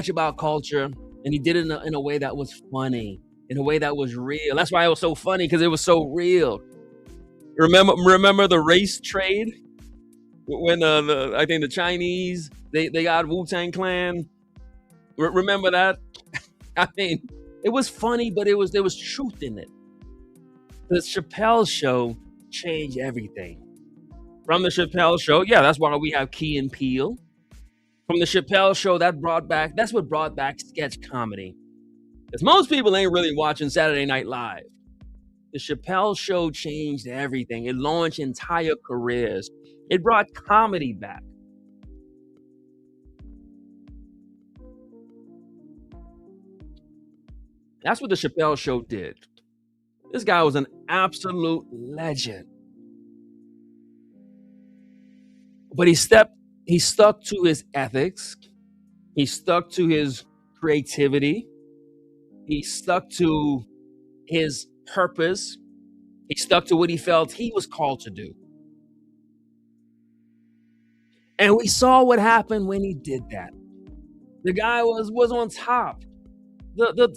S1: about culture, and he did it in a way that was funny, in a way that was real. That's why it was so funny, because it was so real. Remember the race trade when I think the Chinese they got Wu-Tang Clan. Remember that? I mean, it was funny, but there was truth in it. The Chappelle Show changed everything. From the Chappelle Show, yeah, that's why we have Key and Peele. From the Chappelle Show, that's what brought back sketch comedy. Because most people ain't really watching Saturday Night Live. The Chappelle Show changed everything. It launched entire careers. It brought comedy back. That's what the Chappelle Show did. This guy was an absolute legend. But he stuck to his ethics. He stuck to his creativity. He stuck to his purpose. He stuck to what he felt he was called to do. And we saw what happened when he did that. The guy was on top.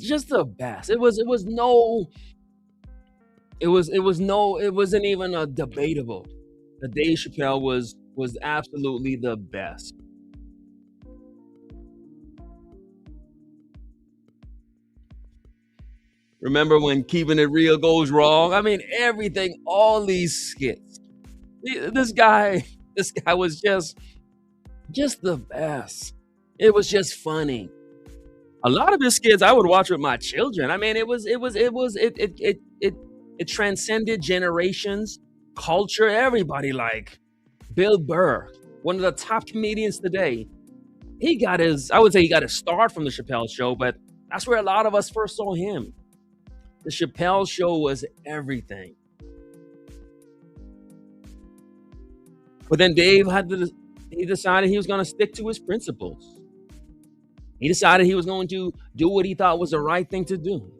S1: Just the best. It wasn't even debatable. The Dave Chappelle was absolutely the best. Remember when Keeping It Real goes wrong? I mean, everything, all these skits. This guy was just the best. It was just funny. A lot of his skits I would watch with my children. I mean, it transcended generations, culture, everybody. Like Bill Burr, one of the top comedians today. I would say he got his start from the Chappelle Show, but that's where a lot of us first saw him. The Chappelle Show was everything. But then Dave he decided he was going to stick to his principles. He decided he was going to do what he thought was the right thing to do.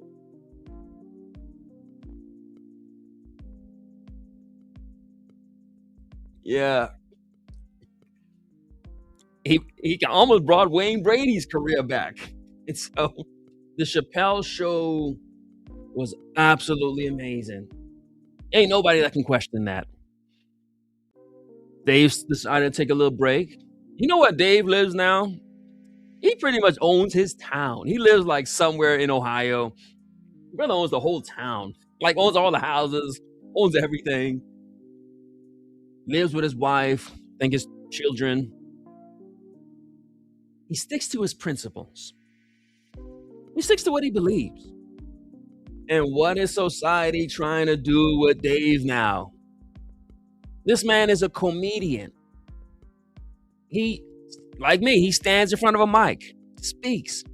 S1: Yeah. He almost brought Wayne Brady's career back. And so the Chappelle Show was absolutely amazing. Ain't nobody that can question that. Dave decided to take a little break. You know what Dave lives now? He pretty much owns his town. He lives like somewhere in Ohio. Brother owns the whole town. Like owns all the houses, owns everything. Lives with his wife, I think his children. He sticks to his principles. He sticks to what he believes. And what is society trying to do with Dave now? This man is a comedian. He, like me, he stands in front of a mic, speaks.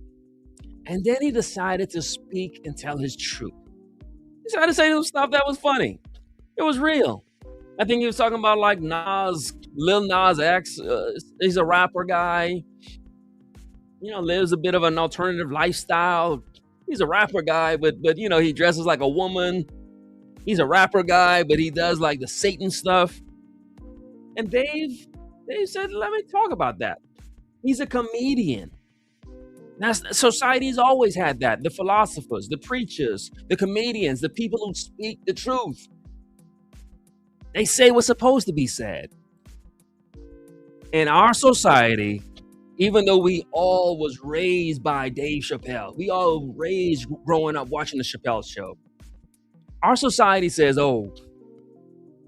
S1: And then he decided to speak and tell his truth. He decided to say some stuff that was funny. It was real. I think he was talking about like Lil Nas X. He's a rapper guy, lives a bit of an alternative lifestyle. He's a rapper guy, but he dresses like a woman. He's a rapper guy, but he does like the Satan stuff. And Dave said, let me talk about that. He's a comedian. Society's always had that. The philosophers, the preachers, the comedians, the people who speak the truth. They say what's supposed to be said. In our society, even though we all was raised by Dave Chappelle, we all raised growing up watching the Chappelle show. Our society says, oh,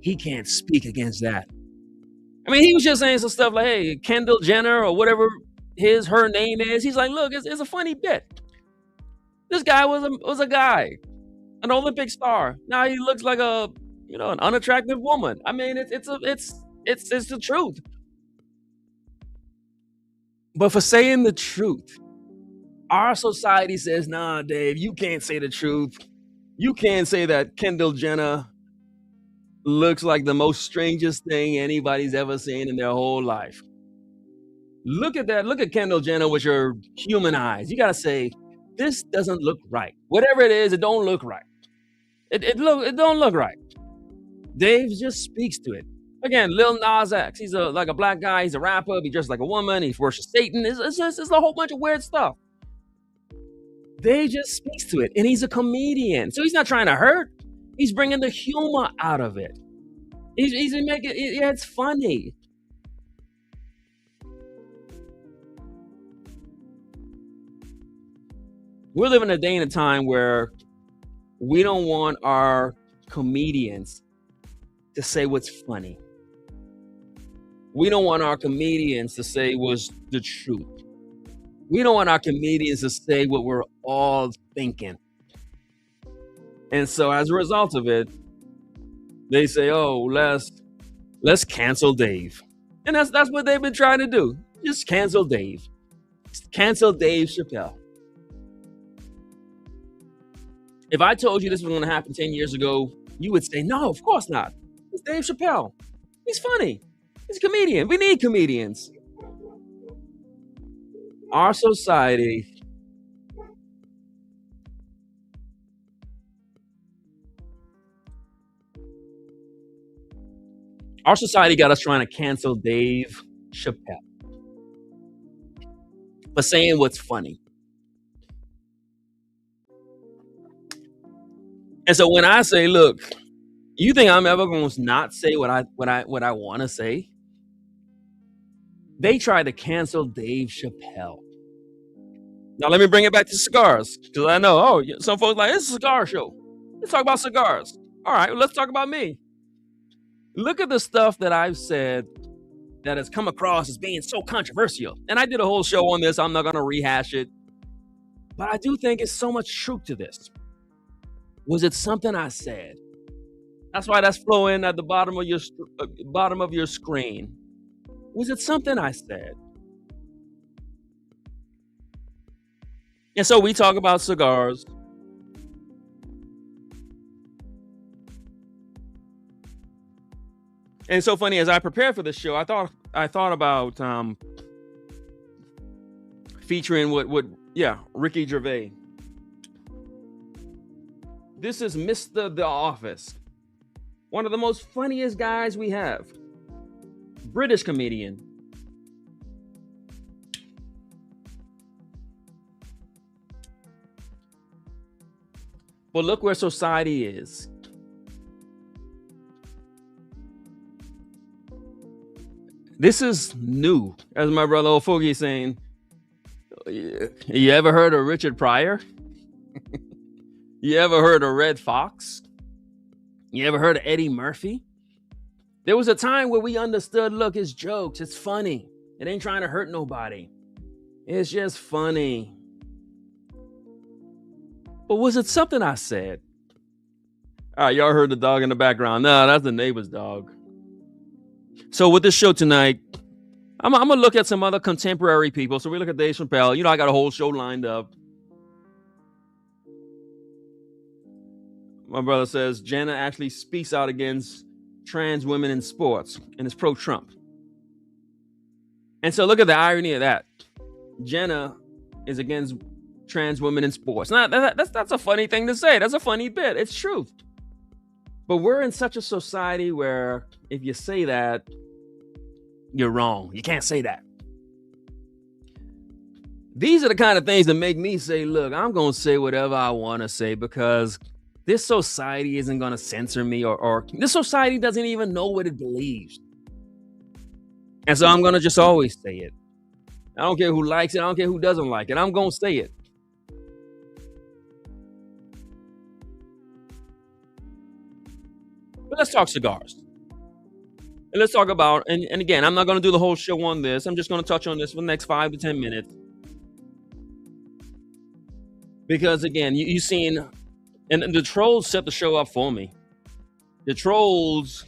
S1: he can't speak against that. I mean, he was just saying some stuff like, hey, Kendall Jenner or whatever her name is. He's like, look, it's a funny bit. This guy was a guy, an Olympic star. Now he looks like an unattractive woman. I mean, it's the truth. But for saying the truth, our society says, nah, Dave, you can't say the truth. You can't say that Kendall Jenner looks like the most strangest thing anybody's ever seen in their whole life. Look at that. Look at Kendall Jenner with your human eyes. You got to say, this doesn't look right. Whatever it is, it don't look right. It don't look right. Dave just speaks to it. Again, Lil Nas X. He's like a black guy. He's a rapper. He dresses like a woman. He worships Satan. It's a whole bunch of weird stuff. Dave just speaks to it, and he's a comedian, so he's not trying to hurt. He's bringing the humor out of it. He's making it. Yeah, it's funny. We're living a day and a time where we don't want our comedians to say what's funny. We don't want our comedians to say what's the truth. We don't want our comedians to say what we're all thinking. And so as a result of it, they say, oh, let's cancel Dave. And that's what they've been trying to do. Just cancel Dave. Just cancel Dave Chappelle. If I told you this was going to happen 10 years ago, you would say, no, of course not. It's Dave Chappelle. He's funny. He's a comedian. We need comedians. Our society got us trying to cancel Dave Chappelle for saying what's funny. And so when I say, look, you think I'm ever going to not say what I want to say? They try to cancel Dave Chappelle. Now let me bring it back to cigars, because I know, some folks like, it's a cigar show. Let's talk about cigars. All right, well, let's talk about me. Look at the stuff that I've said that has come across as being so controversial. And I did a whole show on this. I'm not going to rehash it. But I do think it's so much truth to this. Was it something I said? That's why that's flowing at the bottom of your screen. Was it something I said? And so we talk about cigars. And it's so funny, as I prepared for this show, I thought about featuring Ricky Gervais. This is Mr. The Office. One of the most funniest guys we have. British comedian. But look where society is. This is new, as my brother Ofogi is saying. You ever heard of Richard Pryor? You ever heard of Red Fox? You ever heard of Eddie Murphy? There was a time where we understood, look, it's jokes, it's funny. It ain't trying to hurt nobody. It's just funny. But was it something I said? All right, y'all heard the dog in the background. No, that's the neighbor's dog. So with this show tonight, I'm going to look at some other contemporary people. So we look at Dave Chappelle. I got a whole show lined up. My brother says Jenna actually speaks out against trans women in sports and is pro-Trump. And so look at the irony of that. Jenna is against trans women in sports. Now, that's a funny thing to say. That's a funny bit. It's truth. But we're in such a society where if you say that, you're wrong. You can't say that. These are the kind of things that make me say, look, I'm going to say whatever I want to say because this society isn't going to censor me or this society doesn't even know what it believes. And so I'm going to just always say it. I don't care who likes it. I don't care who doesn't like it. I'm going to say it. But let's talk cigars. And let's talk about, and again, I'm not going to do the whole show on this. I'm just going to touch on this for the next 5 to 10 minutes. Because again, you've seen, and the trolls set the show up for me. The trolls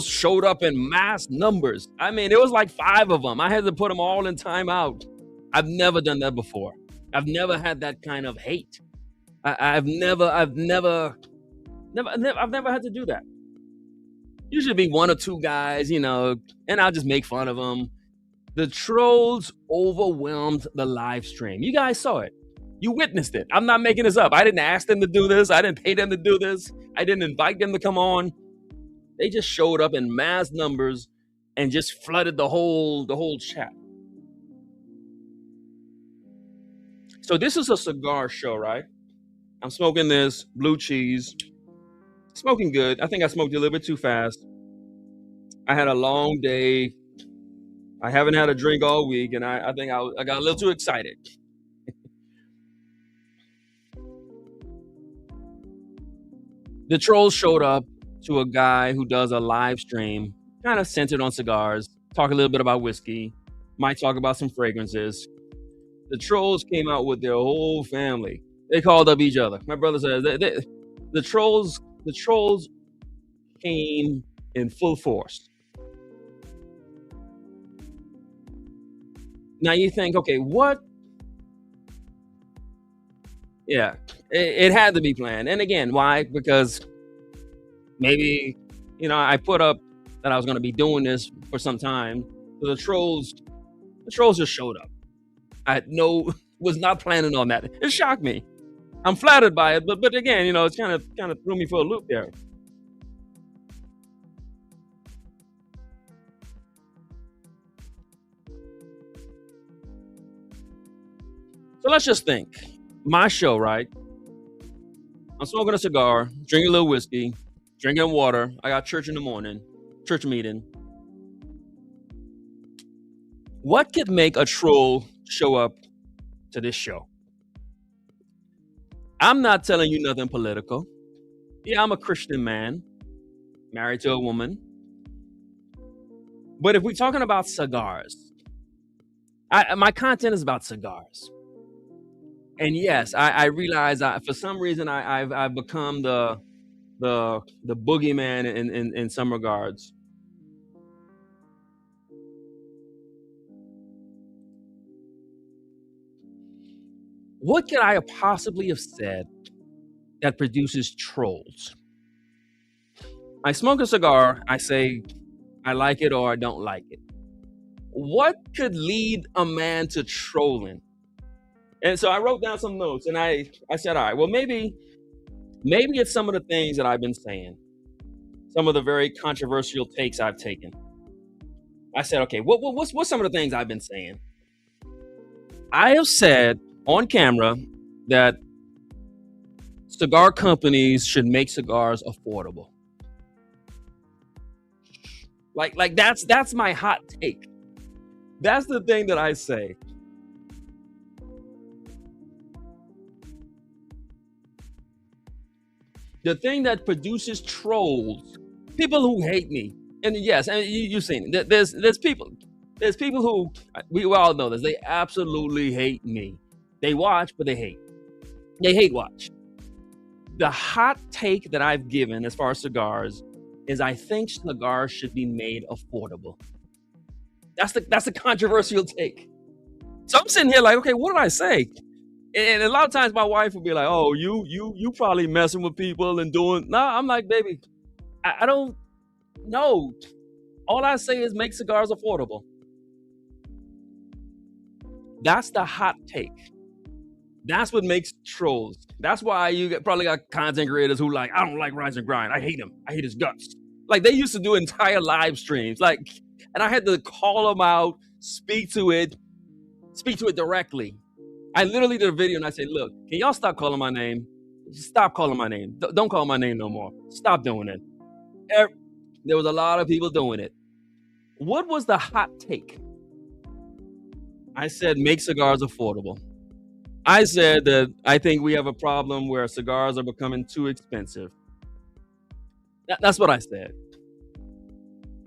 S1: showed up in mass numbers. I mean, it was like 5 of them. I had to put them all in timeout. I've never done that before. I've never had that kind of hate. I've never had to do that. Usually be 1 or 2 guys, and I'll just make fun of them. The trolls overwhelmed the live stream. You guys saw it. You witnessed it. I'm not making this up. I didn't ask them to do this. I didn't pay them to do this. I didn't invite them to come on. They just showed up in mass numbers and just flooded the whole chat. So this is a cigar show, right? I'm smoking this blue cheese. Smoking good. I think I smoked a little bit too fast. I had a long day. I haven't had a drink all week, and I think I got a little too excited. The trolls showed up to a guy who does a live stream, kind of centered on cigars, talk a little bit about whiskey, might talk about some fragrances. The trolls came out with their whole family. They called up each other. My brother says the trolls came in full force. Now you think, okay, what? Yeah, it had to be planned. And again, why? Because maybe, I put up that I was going to be doing this for some time. So the trolls just showed up. I was not planning on that. It shocked me. I'm flattered by it, but again, it's kind of threw me for a loop there. So let's just think. My show, right? I'm smoking a cigar, drinking a little whiskey, drinking water. I got church in the morning, church meeting. What could make a troll show up to this show? I'm not telling you nothing political. Yeah, I'm a Christian man, married to a woman. But if we're talking about cigars, my content is about cigars. And yes, I realize for some reason I've become the boogeyman in some regards. What could I have possibly have said that produces trolls? I smoke a cigar, I say I like it or I don't like it. What could lead a man to trolling? And so I wrote down some notes and I said, all right, well, maybe it's some of the things that I've been saying, some of the very controversial takes I've taken. I said, okay, what's some of the things I've been saying? I have said on camera that cigar companies should make cigars affordable. Like that's my hot take. That's the thing that I say. The thing that produces trolls, people who hate me, and yes, and you've seen it. There's people who we all know this. They absolutely hate me. They watch, but they hate. They hate watch. The hot take that I've given as far as cigars is I think cigars should be made affordable. That's the controversial take. So I'm sitting here like, okay, what did I say? And a lot of times my wife will be like, oh, you probably messing with people and doing. No, I'm like, baby, I don't. No, all I say is make cigars affordable. That's the hot take. That's what makes trolls. That's why probably got content creators who like, I don't like Rise and Grind. I hate him. I hate his guts. Like they used to do entire live streams. Like, and I had to call them out, speak to it directly. I literally did a video and I said, look, can y'all stop calling my name? Stop calling my name. Don't call my name no more. Stop doing it. There was a lot of people doing it. What was the hot take? I said, make cigars affordable. I said that I think we have a problem where cigars are becoming too expensive. That's what I said.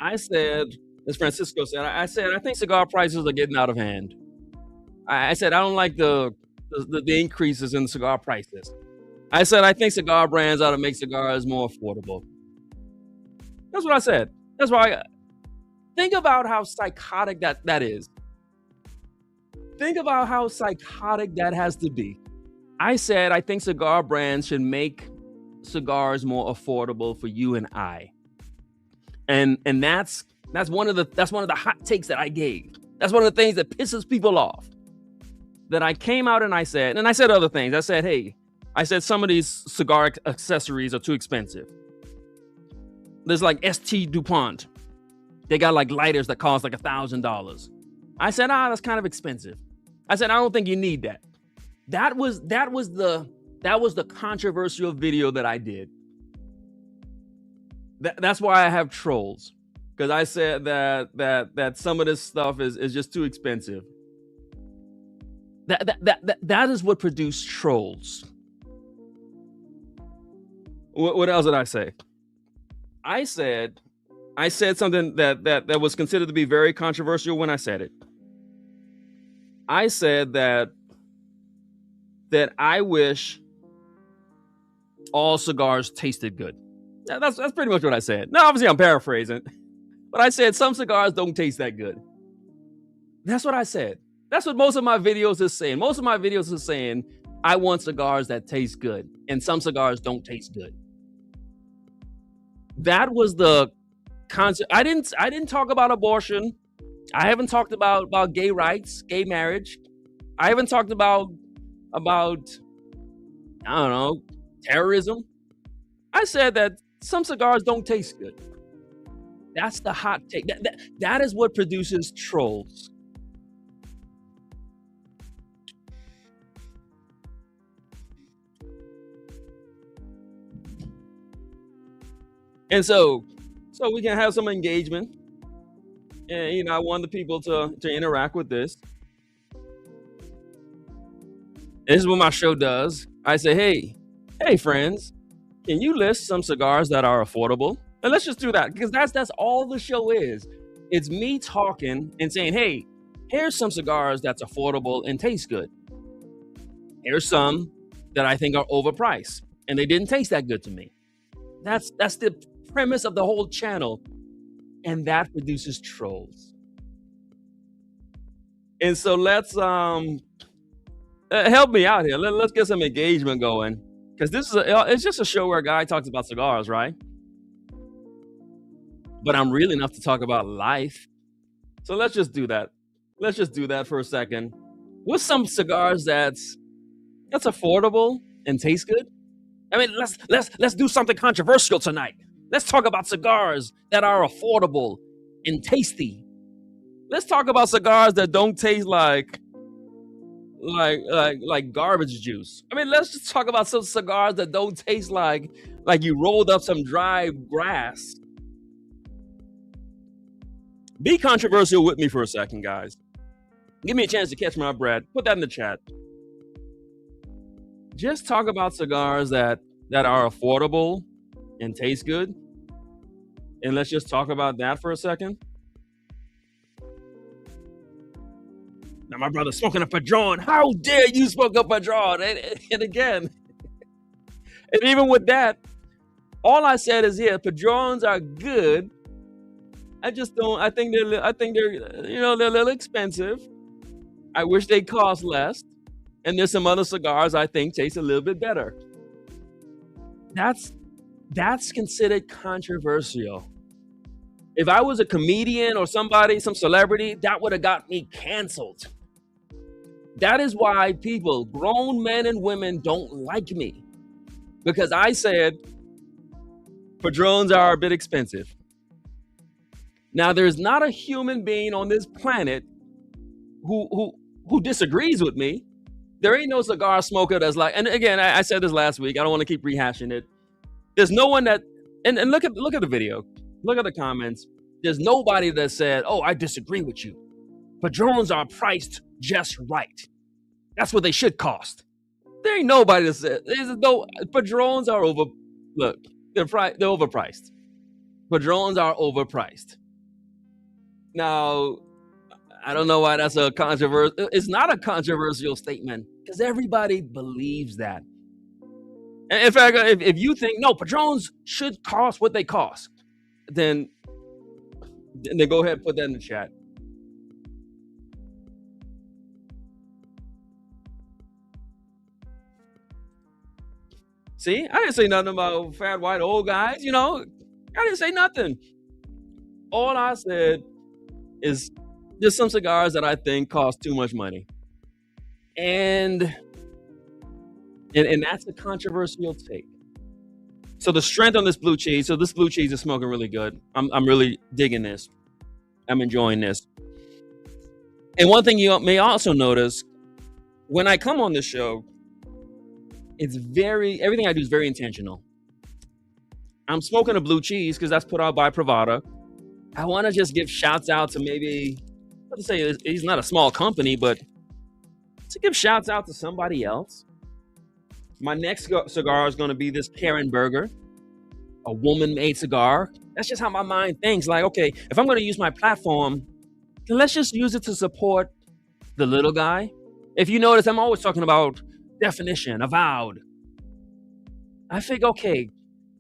S1: I said, as Francisco said, I said, I think cigar prices are getting out of hand. I said, I don't like the increases in cigar prices. I said, I think cigar brands ought to make cigars more affordable. That's what I said. That's why think about how psychotic that is. Think about how psychotic that has to be. I said, I think cigar brands should make cigars more affordable for you and I. And that's one of the hot takes that I gave. That's one of the things that pisses people off. That I came out and I said other things. I said, hey, some of these cigar accessories are too expensive. There's like ST DuPont. They got like lighters that cost like $1,000. I said, that's kind of expensive. I said, I don't think you need that. That was the controversial video that I did. That's why I have trolls, because I said that some of this stuff is just too expensive. That is what produced trolls. What else did I say? I said something that was considered to be very controversial when I said it. I said that I wish all cigars tasted good. That's pretty much what I said. Now, obviously, I'm paraphrasing, but I said some cigars don't taste that good. That's what I said. That's what most of my videos is saying. Most of my videos is saying, I want cigars that taste good, and some cigars don't taste good. That was the concept. I didn't talk about abortion. I haven't talked about gay rights, gay marriage. I haven't talked about I don't know, terrorism. I said that some cigars don't taste good. That's the hot take. That is what produces trolls. And so we can have some engagement. And I want the people to interact with this. This is what my show does. I say, hey friends, can you list some cigars that are affordable? And let's just do that, because that's all the show is. It's me talking and saying, hey, here's some cigars that's affordable and taste good. Here's some that I think are overpriced and they didn't taste that good to me. That's the premise of the whole channel. And that produces trolls. And so let's help me out here. Let's get some engagement going, because it's just a show where a guy talks about cigars, right? But I'm real enough to talk about life. So let's just do that. Let's just do that for a second. What's some cigars that's affordable and taste good? I mean, let's do something controversial tonight. Let's talk about cigars that are affordable and tasty. Let's talk about cigars that don't taste like garbage juice. I mean, let's just talk about some cigars that don't taste like you rolled up some dry grass. Be controversial with me for a second, guys. Give me a chance to catch my breath. Put that in the chat. Just talk about cigars that are affordable and taste good. And let's just talk about that for a second. Now, my brother's smoking a Padron. How dare you smoke a Padron? And again, and even with that, all I said is, yeah, Padrons are good. I just don't. I think they're they're a little expensive. I wish they cost less. And there's some other cigars I think taste a little bit better. That's considered controversial. If I was a comedian or somebody, some celebrity, that would have got me canceled. That is why people, grown men and women, don't like me. Because I said Padrones are a bit expensive. Now, there's not a human being on this planet who disagrees with me. There ain't no cigar smoker that's like, and again, I said this last week. I don't want to keep rehashing it. There's no one that, and look at the video, look at the comments. There's nobody that said, "Oh, I disagree with you. Padrones are priced just right. That's what they should cost." There ain't nobody that said. There's no Padrones are over. Look, they're overpriced. Padrones are overpriced. Now, I don't know why that's a controversial. It's not a controversial statement because everybody believes that. And in fact, if you think no, Padrones should cost what they cost, then go ahead and put that in the chat. See, I didn't say nothing about fat white old guys. I didn't say nothing. All I said is just some cigars that I think cost too much money, and that's a controversial take. So the strength on this blue cheese. So this blue cheese is smoking really good. I'm really digging this. I'm enjoying this. And one thing you may also notice when I come on this show, everything I do is very intentional. I'm smoking a blue cheese because that's put out by Pravada. I want to just give shouts out to maybe, let's say he's not a small company, but to give shouts out to somebody else. My next cigar is going to be this Karen Burger, a woman-made cigar. That's just how my mind thinks. Like, okay, if I'm going to use my platform, then let's just use it to support the little guy. If you notice, I'm always talking about definition, avowed. I think, okay,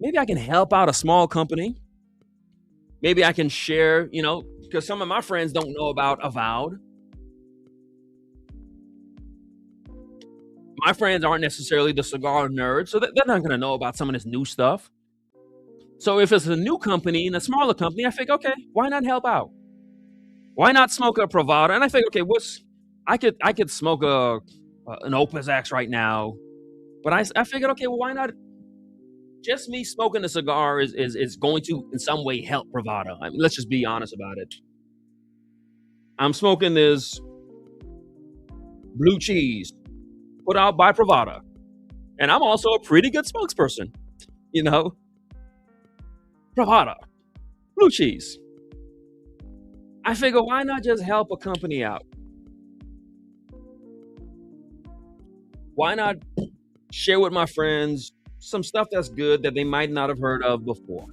S1: maybe I can help out a small company. Maybe I can share, because some of my friends don't know about avowed. My friends aren't necessarily the cigar nerds, so they're not going to know about some of this new stuff. So if it's a new company and a smaller company, I think, okay, why not help out? Why not smoke a Pravada? And I think, okay, I could smoke an Opus X right now, but I figured, okay, well, why not? Just me smoking a cigar is going to in some way help Pravada. I mean, let's just be honest about it. I'm smoking this blue cheese put out by Pravada, and I'm also a pretty good spokesperson. Pravada, blue cheese. I figure, why not just help a company out? Why not share with my friends some stuff that's good that they might not have heard of before?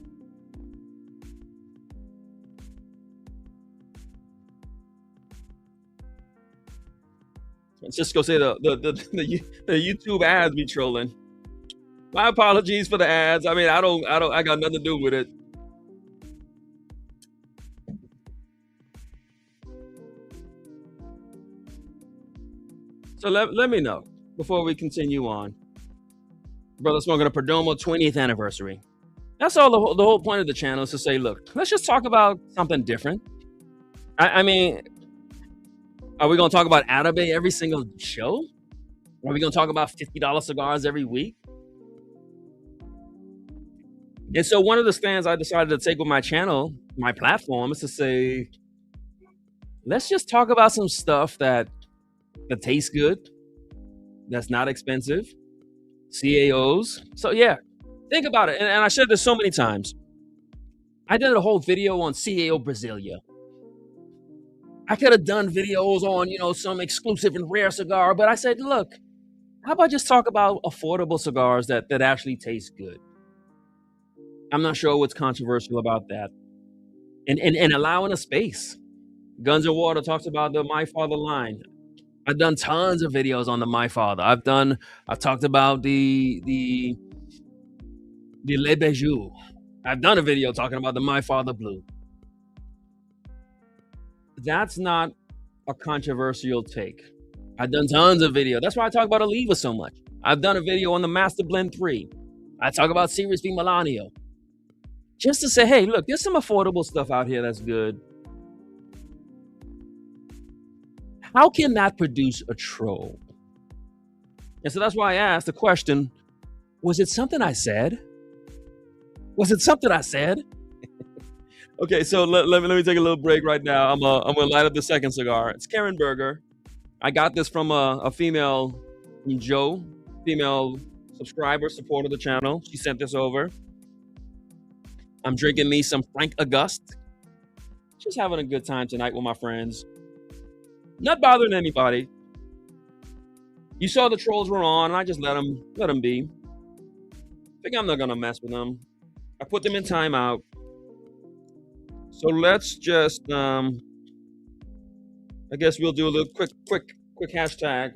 S1: Cisco said the YouTube ads be trolling. My apologies for the ads. I mean, I got nothing to do with it. So let me know before we continue on. Brother smoking a Perdomo 20th anniversary. That's all the whole point of the channel is to say, look, let's just talk about something different. I mean, are we going to talk about Atabe every single show? Are we going to talk about $50 cigars every week? And so one of the stands I decided to take with my channel, my platform, is to say, let's just talk about some stuff that tastes good, that's not expensive, CAOs. So yeah, think about it. And I said this so many times. I did a whole video on CAO Brasilia. I could have done videos on, some exclusive and rare cigar, but I said, look, how about just talk about affordable cigars that actually taste good? I'm not sure what's controversial about that. And allowing a space. Guns and Water talks about the My Father line. I've done tons of videos on the My Father. I've talked about the Le Bijou. I've done a video talking about the My Father Blue. That's not a controversial take. I've done tons of videos. That's why I talk about Oliva so much. I've done a video on the Master Blend 3. I talk about Series B Milanio. just to say, hey, look, there's some affordable stuff out here that's good. How can that produce a troll? And so that's why I asked the question: was it something I said? Was it something I said? Okay, so let me take a little break right now. I'm gonna light up the second cigar. It's Karen Berger. I got this from a female, from Joe, female subscriber, supporter of the channel. She sent this over. I'm drinking me some Frank August. Just having a good time tonight with my friends. Not bothering anybody. You saw the trolls were on, and I just let them be. Think I'm not gonna mess with them. I put them in timeout. So let's just I guess we'll do a little quick hashtag.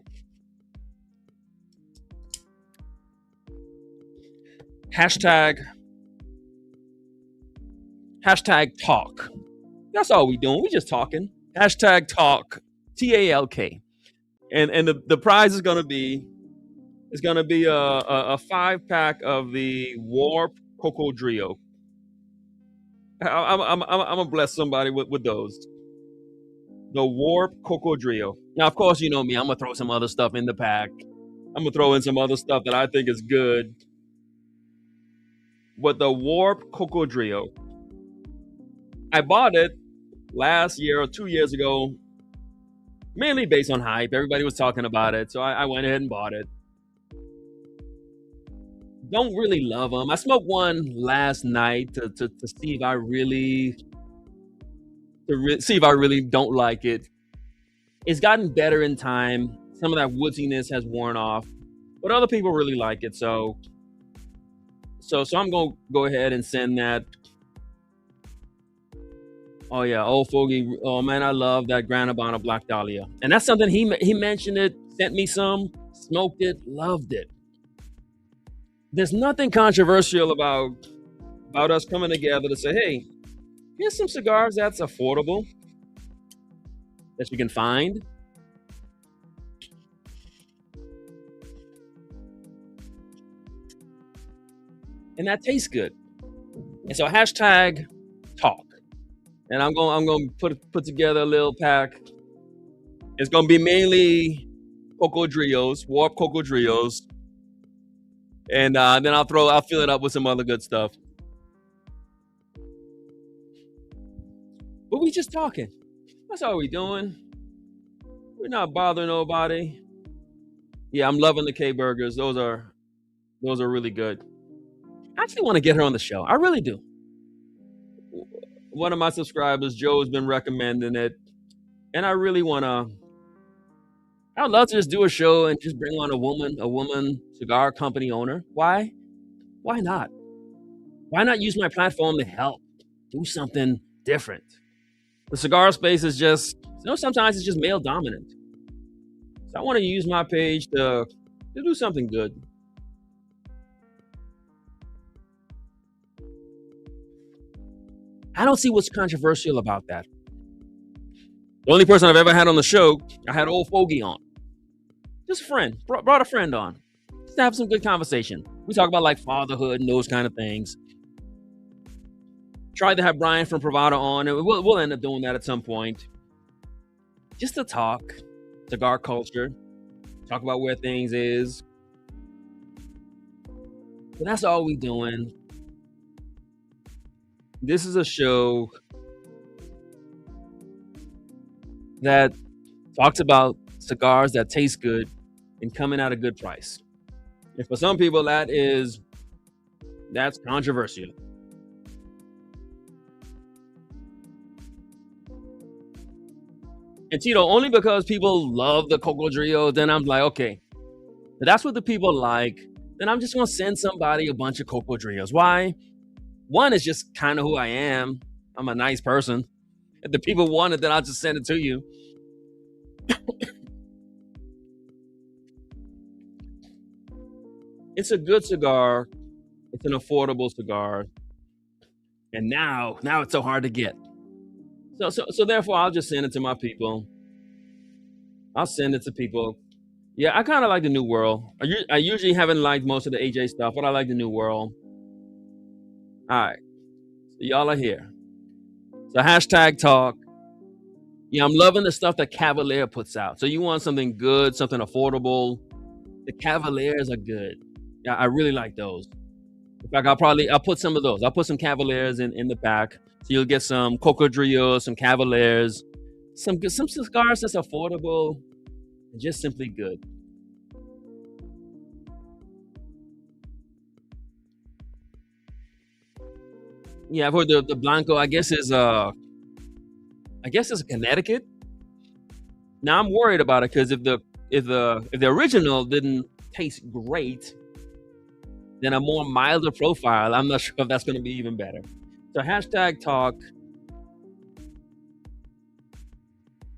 S1: Hashtag talk. That's all we doing. We just talking. Hashtag talk. TALK. And the prize is gonna be a 5-pack of the Warp Coco Drio. I'm gonna bless somebody with those. The Warp Coco Drio. Now, of course, you know me. I'm gonna throw some other stuff in the pack. I'm gonna throw in some other stuff that I think is good. But the Warp Coco Drio, I bought it last year or 2 years ago, mainly based on hype. Everybody was talking about it, so I went ahead and bought it. Don't really love them. I smoked one last night to see if I really see if I really don't like it. It's gotten better in time. Some of that woodiness has worn off, but other people really like it. So I'm gonna go ahead and send that. Oh yeah, old fogey. Oh man, I love that Grand Habano Black Dahlia, and that's something he mentioned it, sent me some, smoked it, loved it. There's nothing controversial about us coming together to say, hey, here's some cigars that's affordable that you can find. And that tastes good. And so hashtag talk. And I'm going to put together a little pack. It's going to be mainly Coco Drios, Warp Coco Drios. And then I'll fill it up with some other good stuff. But we just talking. That's all we doing. We're not bothering nobody. Yeah, I'm loving the K burgers. Those are really good. I actually want to get her on the show. I really do. One of my subscribers, Joe, has been recommending it, and I really want to. I'd love to just do a show and just bring on a woman cigar company owner. Why? Why not? Why not use my platform to help do something different? The cigar space is just, sometimes it's just male dominant. So I want to use my page to do something good. I don't see what's controversial about that. The only person I've ever had on the show, I had Old Fogey on. Just a friend. Brought a friend on. Just to have some good conversation. We talk about like fatherhood and those kind of things. Tried to have Brian from Pravada on, and we'll end up doing that at some point. Just to talk cigar culture, talk about where things is. But that's all we doing. This is a show that talks about cigars that taste good and coming at a good price. And for some people, that's controversial. And Tito, only because people love the Coco Drio, then I'm like, okay, if that's what the people like, then I'm just gonna send somebody a bunch of Coco Drios. Why? One is just kind of who I am. I'm a nice person. If the people want it, then I'll just send it to you. It's a good cigar. It's an affordable cigar. And now it's so hard to get. So therefore, I'll just send it to my people. I'll send it to people. Yeah, I kind of like the New World. I usually haven't liked most of the AJ stuff, but I like the New World. All right. Y'all are here. So hashtag talk. Yeah, I'm loving the stuff that Cavalier puts out. So you want something good, something affordable. The Cavaliers are good. Yeah, I really like those. In fact, I'll put some of those. I'll put some Cavaliers in the back. So you'll get some Cocodrillo, some Cavaliers, some cigars that's affordable and just simply good. Yeah, I've heard the Blanco. I guess it's Connecticut. Now I'm worried about it because if the original didn't taste great, then a more milder profile, I'm not sure if that's going to be even better. So hashtag talk.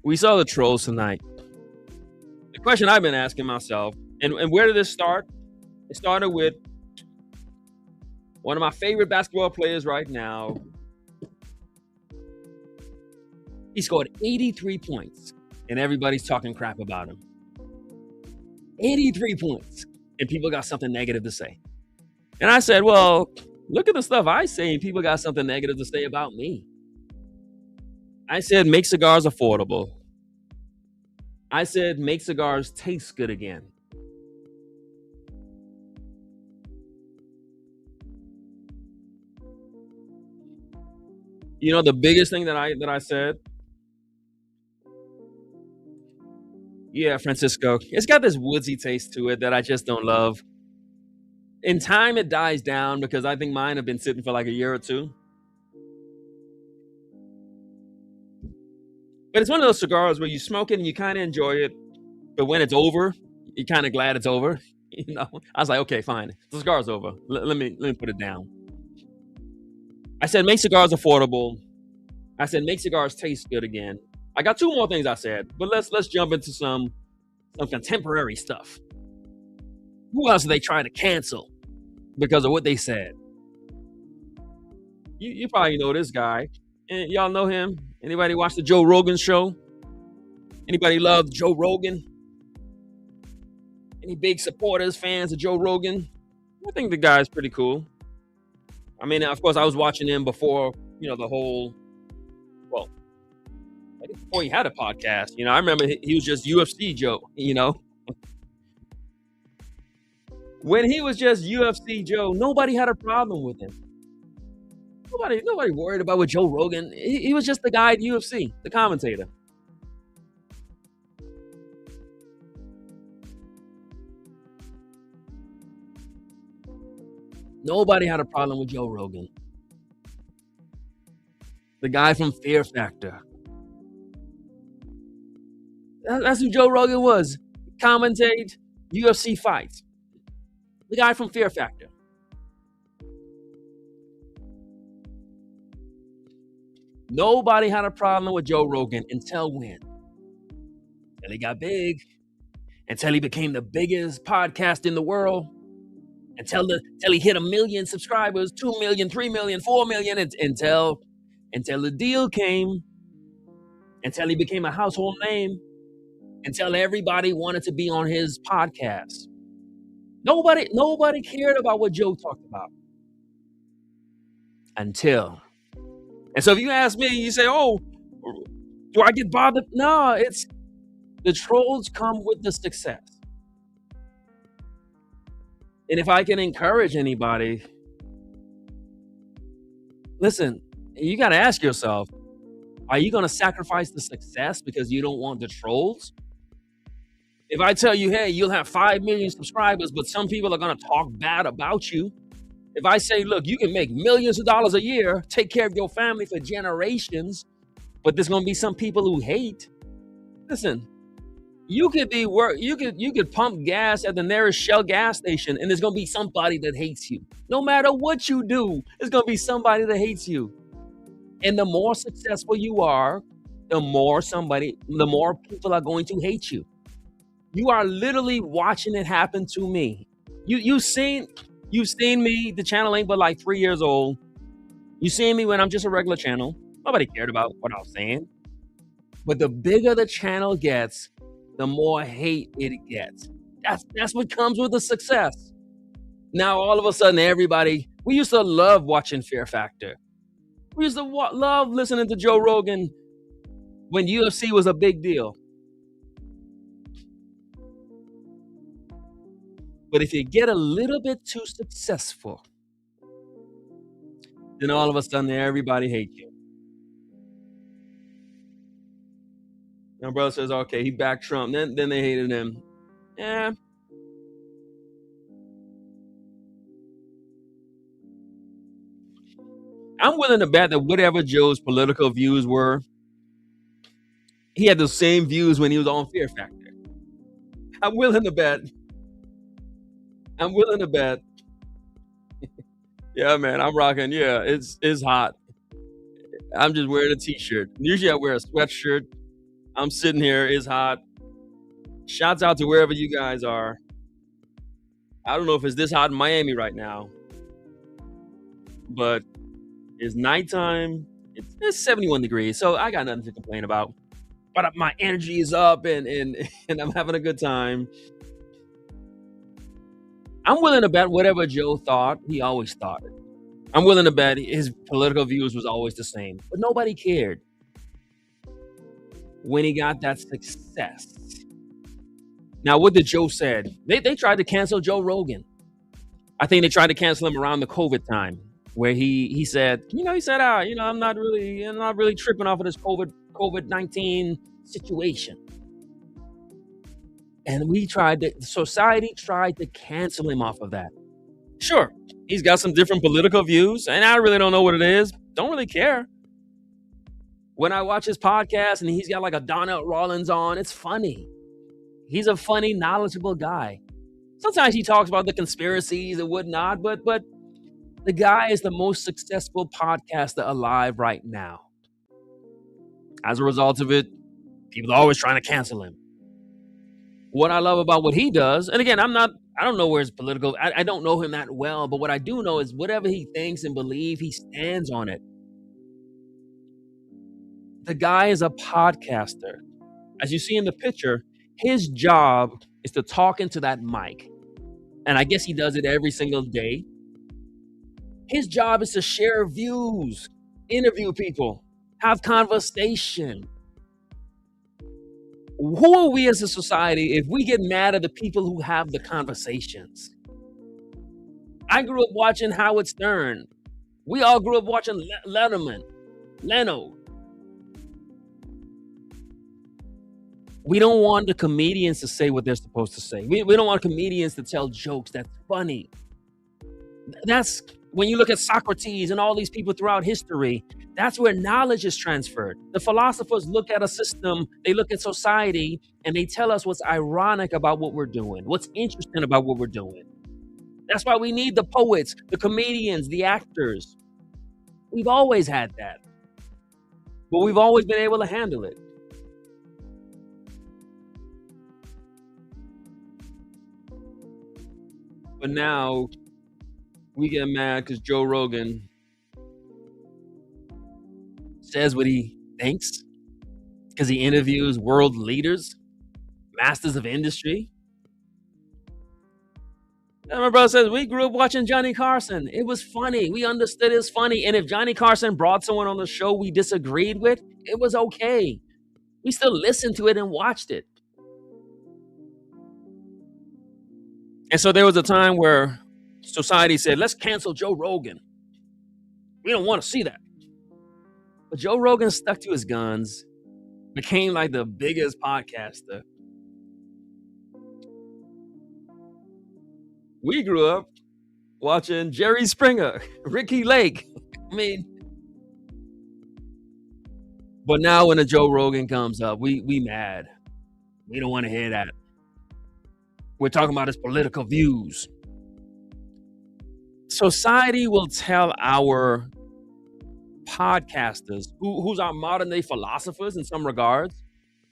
S1: We saw the trolls tonight. The question I've been asking myself, and where did this start? It started with one of my favorite basketball players right now. He scored 83 points, and everybody's talking crap about him. 83 points, and people got something negative to say. And I said, well, look at the stuff I say, and people got something negative to say about me. I said, make cigars affordable. I said, make cigars taste good again. You know, the biggest thing that I said, yeah, Francisco, it's got this woodsy taste to it that I just don't love. In time, it dies down because I think mine have been sitting for like a year or two. But it's one of those cigars where you smoke it and you kind of enjoy it, but when it's over, you're kind of glad it's over. You know, I was like, okay, fine, the cigar's over. Let me put it down. I said, make cigars affordable. I said, make cigars taste good again. I got two more things I said, but let's jump into some contemporary stuff. Who else are they trying to cancel because of what they said? You probably know this guy. And y'all know him? Anybody watch the Joe Rogan show? Anybody love Joe Rogan? Any big supporters, fans of Joe Rogan? I think the guy's pretty cool. I mean, of course, I was watching him before, the whole, well, I think before he had a podcast. I remember he was just UFC Joe. When he was just UFC Joe, nobody had a problem with him. Nobody worried about what Joe Rogan. He was just the guy at UFC, the commentator. Nobody had a problem with Joe Rogan. The guy from Fear Factor. That's who Joe Rogan was. Commentate UFC fights. The guy from Fear Factor. Nobody had a problem with Joe Rogan until when? Until he got big. Until he became the biggest podcast in the world. Until he hit 1 million subscribers, 2 million, 3 million, 4 million, until the deal came. Until he became a household name. Until everybody wanted to be on his podcast. Nobody cared about what Joe talked about. Until. And so if you ask me, you say, oh, do I get bothered? No, it's the trolls come with the success. And if I can encourage anybody, listen, you got to ask yourself, are you going to sacrifice the success because you don't want the trolls? If I tell you, hey, you'll have 5 million subscribers, but some people are going to talk bad about you. If I say, look, you can make millions of dollars a year, take care of your family for generations, but there's going to be some people who hate. Listen, you could pump gas at the nearest Shell gas station, and there's going to be somebody that hates you. No matter what you do, there's going to be somebody that hates you. And the more successful you are, the more people are going to hate you. You are literally watching it happen to me. You've seen me. The channel ain't but like 3 years old. You seen me when I'm just a regular channel. Nobody cared about what I was saying. But the bigger the channel gets, the more hate it gets. That's what comes with the success. Now all of a sudden, we used to love watching Fear Factor. We used to love listening to Joe Rogan when UFC was a big deal. But if you get a little bit too successful, then all of a sudden everybody hates you. My brother says, okay, he backed Trump. Then they hated him. Yeah. I'm willing to bet that whatever Joe's political views were, he had the same views when he was on Fear Factor. I'm willing to bet. Yeah, man, I'm rocking. Yeah, it's hot. I'm just wearing a t-shirt. Usually I wear a sweatshirt. I'm sitting here. It's hot. Shouts out to wherever you guys are. I don't know if it's this hot in Miami right now, but it's nighttime. It's 71 degrees, so I got nothing to complain about. But my energy is up, and I'm having a good time. I'm willing to bet whatever Joe thought, he always thought it. I'm willing to bet his political views was always the same, but nobody cared when he got that success. Now, what did Joe said? They tried to cancel Joe Rogan. I think they tried to cancel him around the COVID time, where he said, I'm not really tripping off of this COVID-19 situation. And society tried to cancel him off of that. Sure, he's got some different political views, and I really don't know what it is. Don't really care. When I watch his podcast and he's got like a Donnell Rollins on, it's funny. He's a funny, knowledgeable guy. Sometimes he talks about the conspiracies and whatnot, but the guy is the most successful podcaster alive right now. As a result of it, people are always trying to cancel him. What I love about what he does, and again, I don't know where his political, I don't know him that well, but what I do know is whatever he thinks and believes, he stands on it. The guy is a podcaster. As you see in the picture, his job is to talk into that mic. And I guess he does it every single day. His job is to share views, interview people, have conversation. Who are we as a society if we get mad at the people who have the conversations? I grew up watching Howard Stern. We all grew up watching Letterman, Leno. We don't want the comedians to say what they're supposed to say. We don't want comedians to tell jokes that's funny. That's when you look at Socrates and all these people throughout history, that's where knowledge is transferred. The philosophers look at a system, they look at society, and they tell us what's ironic about what we're doing, what's interesting about what we're doing. That's why we need the poets, the comedians, the actors. We've always had that. But we've always been able to handle it. But now we get mad because Joe Rogan says what he thinks, because he interviews world leaders, masters of industry. And my brother says, we grew up watching Johnny Carson. It was funny. We understood it's funny. And if Johnny Carson brought someone on the show we disagreed with, it was okay. We still listened to it and watched it. And so there was a time where society said, let's cancel Joe Rogan. We don't want to see that. But Joe Rogan stuck to his guns, became like the biggest podcaster. We grew up watching Jerry Springer, Ricky Lake. But now when a Joe Rogan comes up, we mad. We don't want to hear that. We're talking about his political views. Society will tell our podcasters, who's our modern day philosophers in some regards,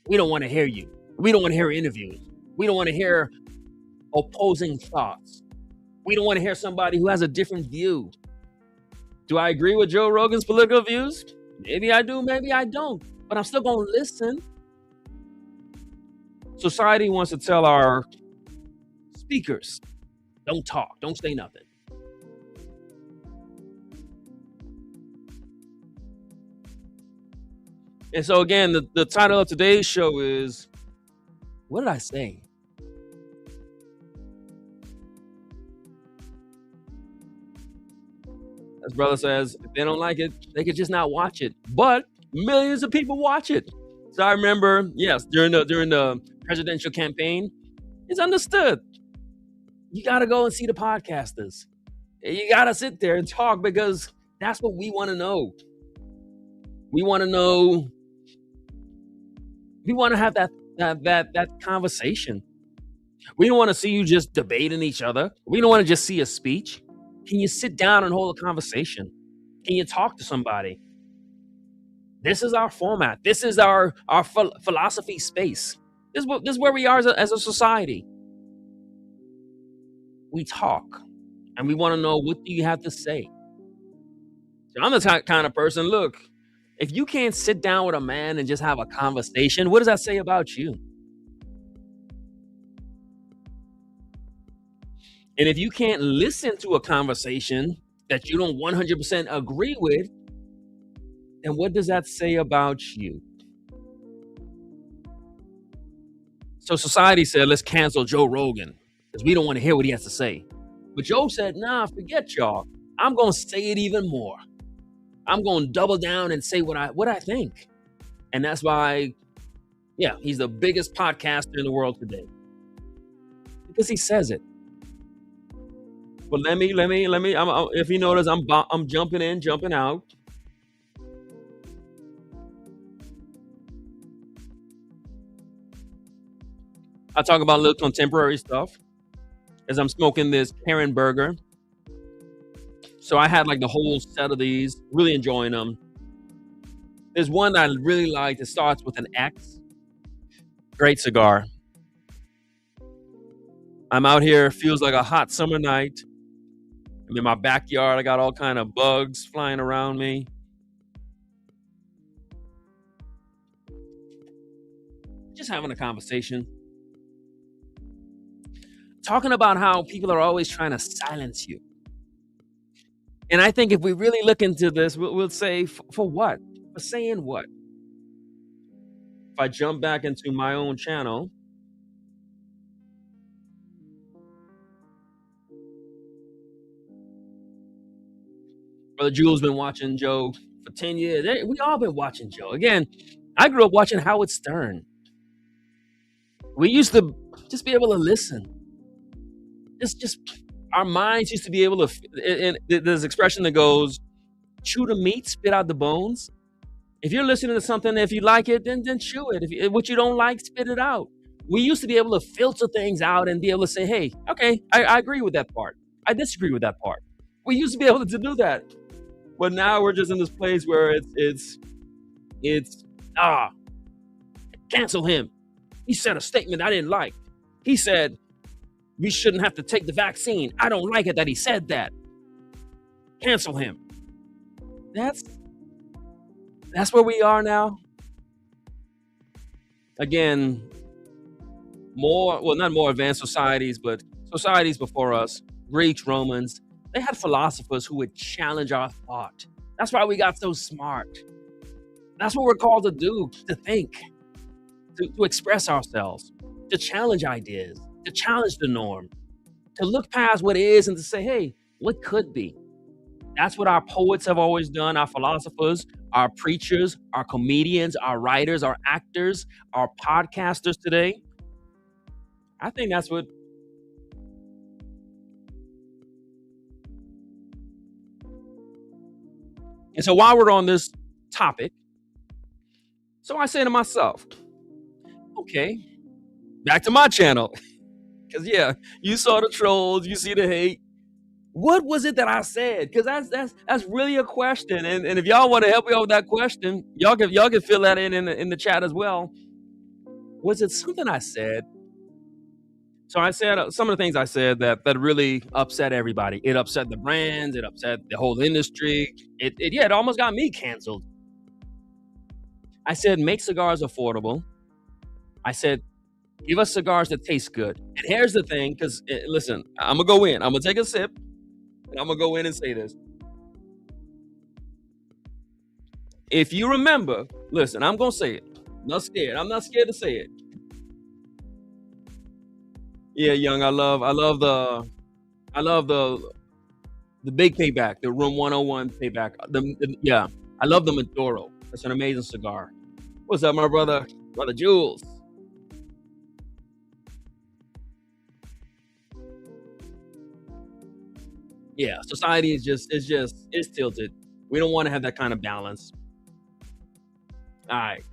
S1: we don't want to hear you. We don't want to hear interviews. We don't want to hear opposing thoughts. We don't want to hear somebody who has a different view. Do I agree with Joe Rogan's political views? Maybe I do, maybe I don't. But I'm still going to listen. Society wants to tell our speakers, don't talk, don't say nothing. And so again, the title of today's show is, what did I say? As brother says, if they don't like it, they could just not watch it. But millions of people watch it. So I remember, yes, during the presidential campaign, it's understood. You got to go and see the podcasters. You got to sit there and talk because that's what we want to know. We want to know. We want to have that conversation. We don't want to see you just debating each other. We don't want to just see a speech. Can you sit down and hold a conversation? Can you talk to somebody? This is our format. This is our philosophy space. This is where we are as a society. We talk, and we want to know, what do you have to say? So I'm the kind of person. Look, if you can't sit down with a man and just have a conversation, what does that say about you? And if you can't listen to a conversation that you don't 100% agree with, then what does that say about you? So society said, let's cancel Joe Rogan because we don't want to hear what he has to say. But Joe said, nah, forget y'all. I'm going to say it even more. I'm going to double down and say what I think. And that's why, yeah, he's the biggest podcaster in the world today. Because he says it. But let me. If you notice, I'm jumping in, jumping out. I talk about a little contemporary stuff as I'm smoking this Karen burger. So I had like the whole set of these, really enjoying them. There's one that I really like. It starts with an X. Great cigar. I'm out here. Feels like a hot summer night. I'm in my backyard. I got all kind of bugs flying around me. Just having a conversation. Talking about how people are always trying to silence you. And I think if we really look into this, we'll say, for what? For saying what? If I jump back into my own channel, Brother Jewel's been watching Joe for 10 years. We all been watching Joe. Again, I grew up watching Howard Stern. We used to just be able to listen. Just our minds used to be able to, and there's an expression that goes, chew the meat, spit out the bones. If you're listening to something, if you like it, then chew it. If what you don't like, spit it out. We used to be able to filter things out and be able to say, hey, okay, I agree with that part. I disagree with that part. We used to be able to do that. But now we're just in this place where it's cancel him. He said a statement I didn't like. He said we shouldn't have to take the vaccine. I don't like it that he said that. Cancel him. That's where we are now. Again, not more advanced societies, but societies before us, Greeks, Romans, they had philosophers who would challenge our thought. That's why we got so smart. That's what we're called to do, to think, to express ourselves, to challenge ideas, to challenge the norm, to look past what is and to say, hey, what could be? That's what our poets have always done, our philosophers, our preachers, our comedians, our writers, our actors, our podcasters today. I think that's what. And so while we're on this topic, so I say to myself, okay, back to my channel. Because, yeah, you saw the trolls, you see the hate. What was it that I said? Because that's really a question. And if y'all want to help me out with that question, y'all can fill that in the chat as well. Was it something I said? So I said some of the things I said that really upset everybody. It upset the brands. It upset the whole industry. It almost got me canceled. I said, make cigars affordable. I said, give us cigars that taste good. And here's the thing, because listen, I'm going to go in. I'm going to take a sip, and I'm going to go in and say this. If you remember, listen, I'm gonna say it. Not scared. I'm not scared to say it. Yeah, young. I love the big payback, the Room 101 payback. Yeah, I love the Maduro. That's an amazing cigar. What's up, my brother Jules? Yeah, society it's tilted. We don't want to have that kind of balance. All right,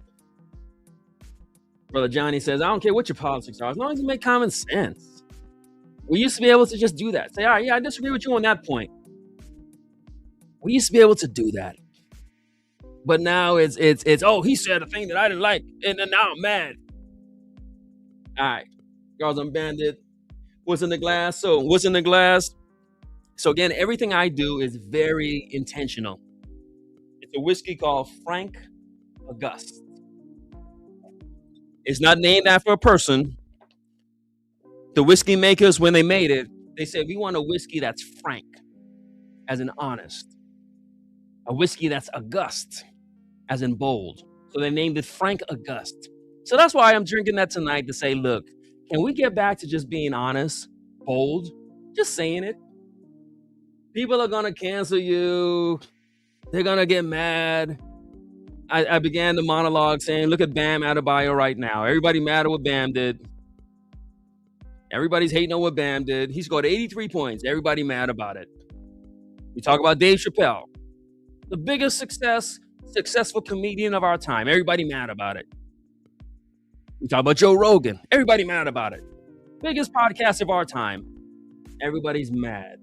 S1: brother Johnny says, I don't care what your politics are, as long as you make common sense. We used to be able to just do that. Say, all right, yeah, I disagree with you on that point. We used to be able to do that. But now it's oh, he said a thing that I didn't like, and then now I'm mad. All right, Guards Unbanded. What's in the glass? So what's in the glass? So again, everything I do is very intentional. It's a whiskey called Frank Auguste. It's not named after a person. The whiskey makers, when they made it, they said we want a whiskey that's frank, as in honest. A whiskey that's Auguste, as in bold. So they named it Frank Auguste. So that's why I'm drinking that tonight to say, look, can we get back to just being honest, bold, just saying it? People are gonna cancel you. They're gonna get mad. I began the monologue saying, look at Bam Adebayo right now. Everybody mad at what Bam did. Everybody's hating on what Bam did. He scored 83 points. Everybody mad about it. We talk about Dave Chappelle, the biggest successful comedian of our time. Everybody mad about it. We talk about Joe Rogan. Everybody mad about it. Biggest podcast of our time. Everybody's mad.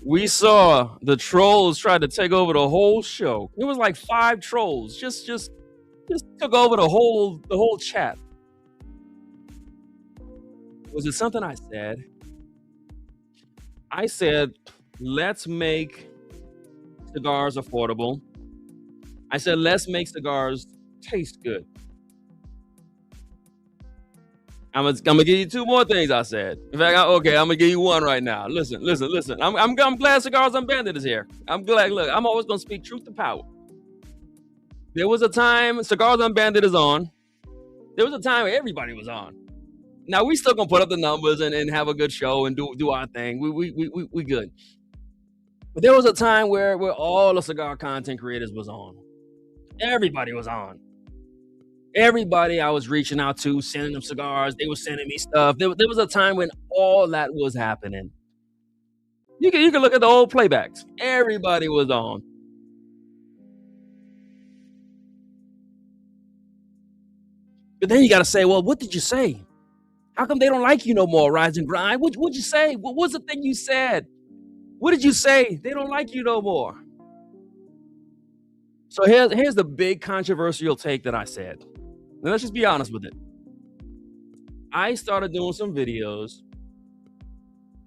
S1: We saw the trolls try to take over the whole show. It was like 5 trolls. Just took over the whole chat. Was it something I said? I said, let's make cigars affordable. I said, let's make cigars taste good. I'm gonna give you 2 more things I said. In fact, I'm gonna give you 1 right now. Listen. I'm glad Cigars Unbanded is here. I'm glad. Look, I'm always gonna speak truth to power. There was a time Cigars Unbanded is on. There was a time where everybody was on. Now we still gonna put up the numbers and have a good show and do our thing. We good. But there was a time where all the cigar content creators was on. Everybody was on. Everybody I was reaching out to, sending them cigars, they were sending me stuff. There was a time when all that was happening. You can look at the old playbacks. Everybody was on. But then you got to say, well, what did you say? How come they don't like you no more, Rise and Grind? What'd you say? What was the thing you said? What did you say? They don't like you no more. So here's the big controversial take that I said. Now, let's just be honest with it. I started doing some videos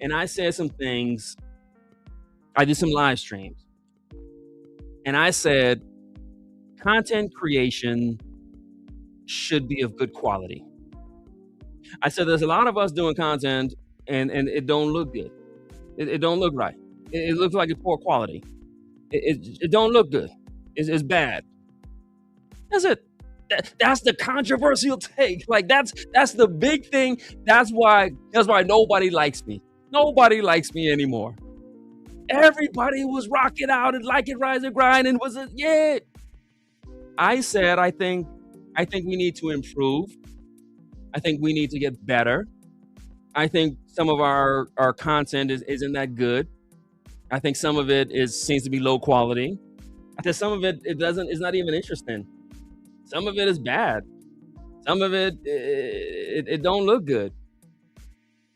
S1: and I said some things. I did some live streams and I said content creation should be of good quality. I said there's a lot of us doing content and it don't look good. It don't look right. It looks like it's poor quality. It don't look good. It's bad. That's it. That's the controversial take. Like that's the big thing. That's why nobody likes me. Nobody likes me anymore. Everybody was rocking out and like it, Rise and Grind, and was it? Yeah. I said I think we need to improve. I think we need to get better. I think some of our content isn't that good. I think some of it seems to be low quality. I think some of it's not even interesting. Some of it is bad. Some of it don't look good.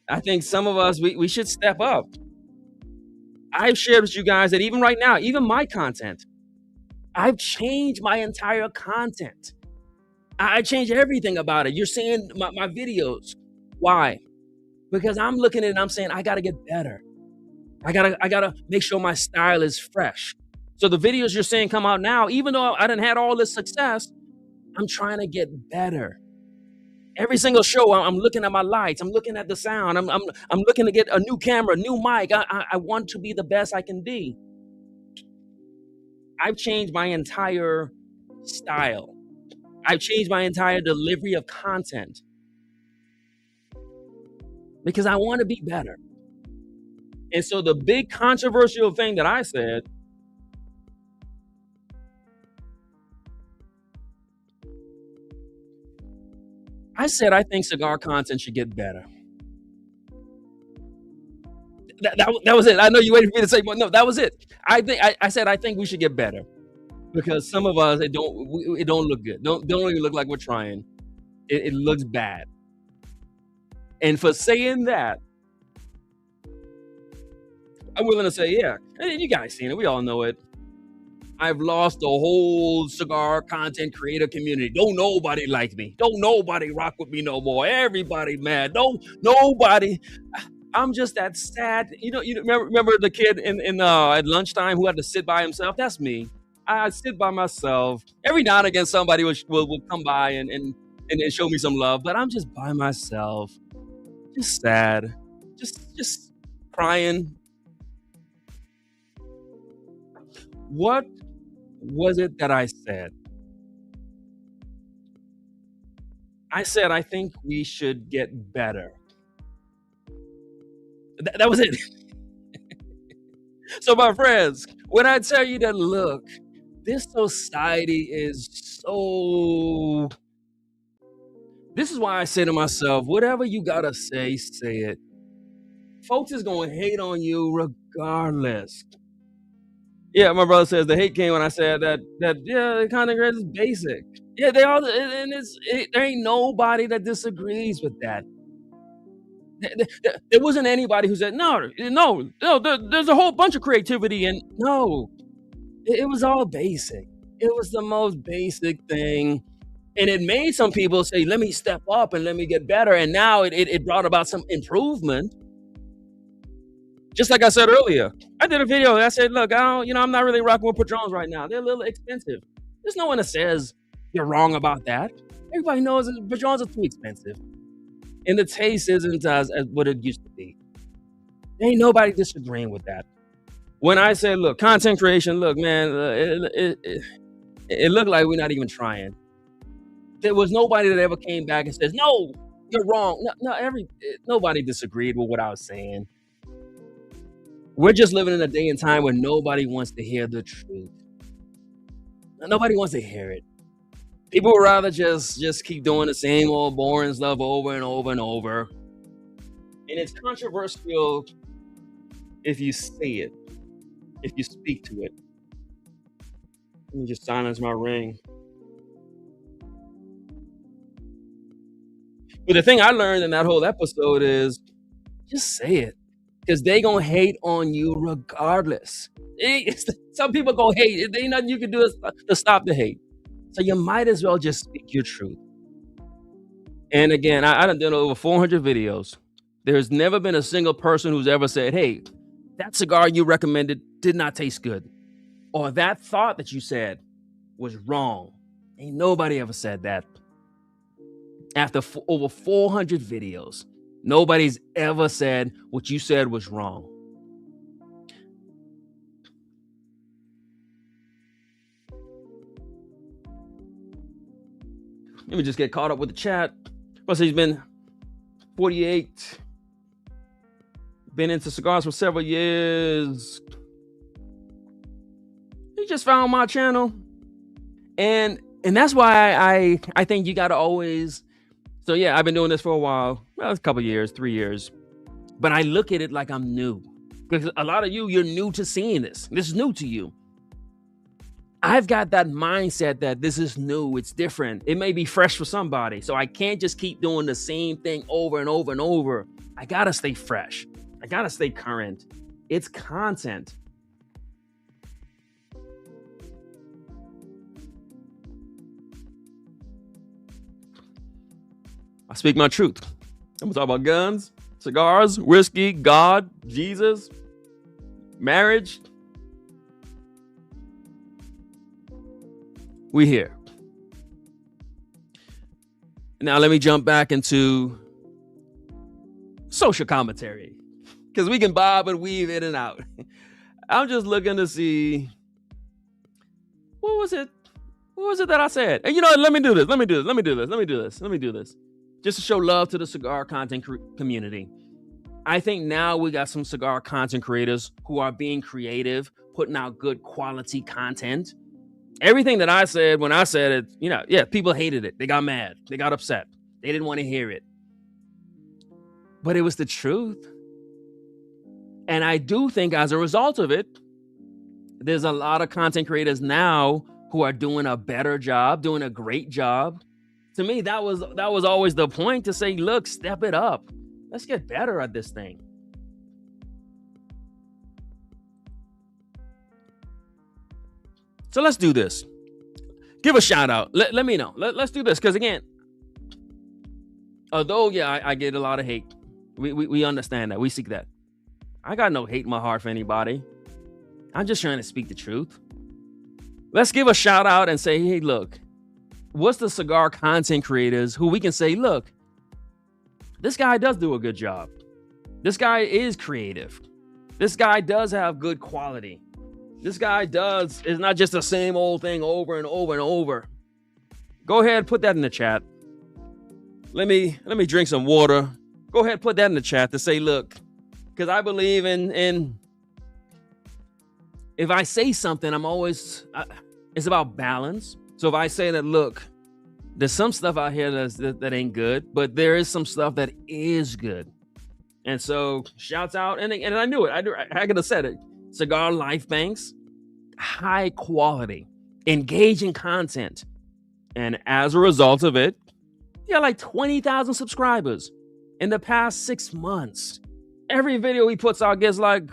S1: I think some of us, we should step up. I've shared with you guys that even right now, even my content, I've changed my entire content. I changed everything about it. You're seeing my videos. Why? Because I'm looking at it and I'm saying, I got to get better. I gotta make sure my style is fresh. So the videos you're seeing come out now, even though I didn't had all this success, I'm trying to get better. Every single show, I'm looking at my lights. I'm looking at the sound. I'm looking to get a new camera, new mic. I want to be the best I can be. I've changed my entire style. I've changed my entire delivery of content because I want to be better. And so the big controversial thing that I said I think cigar content should get better. That was it. I know you waited for me to say, but no, that was it. I said I think we should get better because some of us it don't look good. Don't even look like we're trying. It looks bad. And for saying that, I'm willing to say, yeah, you guys seen it. We all know it. I've lost the whole cigar content creator community. Don't nobody like me. Don't nobody rock with me no more. Everybody mad. Don't nobody. I'm just that sad. You remember the kid in at lunchtime who had to sit by himself? That's me. I sit by myself. Every now and again, somebody will come by and show me some love, but I'm just by myself, just sad, just crying. What was it that I said? I said I think we should get better. That was it. So, my friends, when I tell you that, look, this society is so. This is why I say to myself, whatever you gotta say it. Folks is gonna hate on you regardless. Yeah, my brother says the hate came when I said that yeah, the content creators is basic. Yeah, they all, and there ain't nobody that disagrees with that. There wasn't anybody who said no. There's a whole bunch of creativity, and no, it was all basic. It was the most basic thing, and it made some people say, "Let me step up and let me get better." And now it brought about some improvement. Just like I said earlier, I did a video and I said, "Look, I'm not really rocking with Padrones right now. They're a little expensive." There's no one that says you're wrong about that. Everybody knows that Padrones are too expensive, and the taste isn't as what it used to be. There ain't nobody disagreeing with that. When I say, look, content creation, look, man, it looked like we're not even trying. There was nobody that ever came back and says, no, you're wrong. Nobody disagreed with what I was saying. We're just living in a day and time where nobody wants to hear the truth. Nobody wants to hear it. People would rather just keep doing the same old boring stuff over and over and over. And it's controversial if you say it, if you speak to it. Let me just silence my ring. But the thing I learned in that whole episode is just say it. Because they gonna hate on you regardless. Some people gonna hate. There ain't nothing you can do to stop the hate. So you might as well just speak your truth. And again, I done done over 400 videos. There's never been a single person who's ever said, hey, that cigar you recommended did not taste good. Or that thought that you said was wrong. Ain't nobody ever said that. After over 400 videos, nobody's ever said what you said was wrong. Let me just get caught up with the chat. Must say he's been 48. Been into cigars for several years. He just found my channel. And that's why I think you gotta always. So yeah, I've been doing this for a while. Well, it's a couple years, 3 years. But I look at it like I'm new. Because a lot of you're new to seeing this. This is new to you. I've got that mindset that this is new. It's different. It may be fresh for somebody. So I can't just keep doing the same thing over and over and over. I gotta stay fresh. I gotta stay current. It's content. I speak my truth. I'm gonna talk about guns, cigars, whiskey, God, Jesus, marriage. We here. Now let me jump back into social commentary, because we can bob and weave in and out. I'm just looking to see What was it? What was it that I said? And you know, let me do this. Let me do this. Let me do this. Let me do this. Let me do this. Just to show love to the cigar content community. I think now we got some cigar content creators who are being creative, putting out good quality content. Everything that I said when I said it, you know, yeah, people hated it. They got mad. They got upset. They didn't want to hear it. But it was the truth. And I do think as a result of it, there's a lot of content creators now who are doing a better job, doing a great job. To me, that was always the point, to say, look, step it up. Let's get better at this thing. So let's do this. Give a shout out. Let me know. Let's do this. Because again, although, yeah, I get a lot of hate. We understand that. We seek that. I got no hate in my heart for anybody. I'm just trying to speak the truth. Let's give a shout out and say, hey, look, what's the cigar content creators who we can say, look, this guy does do a good job. This guy is creative. This guy does have good quality. This guy is not just the same old thing over and over and over. Go ahead, put that in the chat. Let me drink some water. Go ahead, put that in the chat to say, look, because I believe in if I say something, I'm always, it's about balance. So if I say that, look, there's some stuff out here that ain't good, but there is some stuff that is good. And so shouts out, and I knew it. I could have said it. Cigar Life Banks, high quality, engaging content. And as a result of it, you got like 20,000 subscribers in the past 6 months. Every video he puts out gets like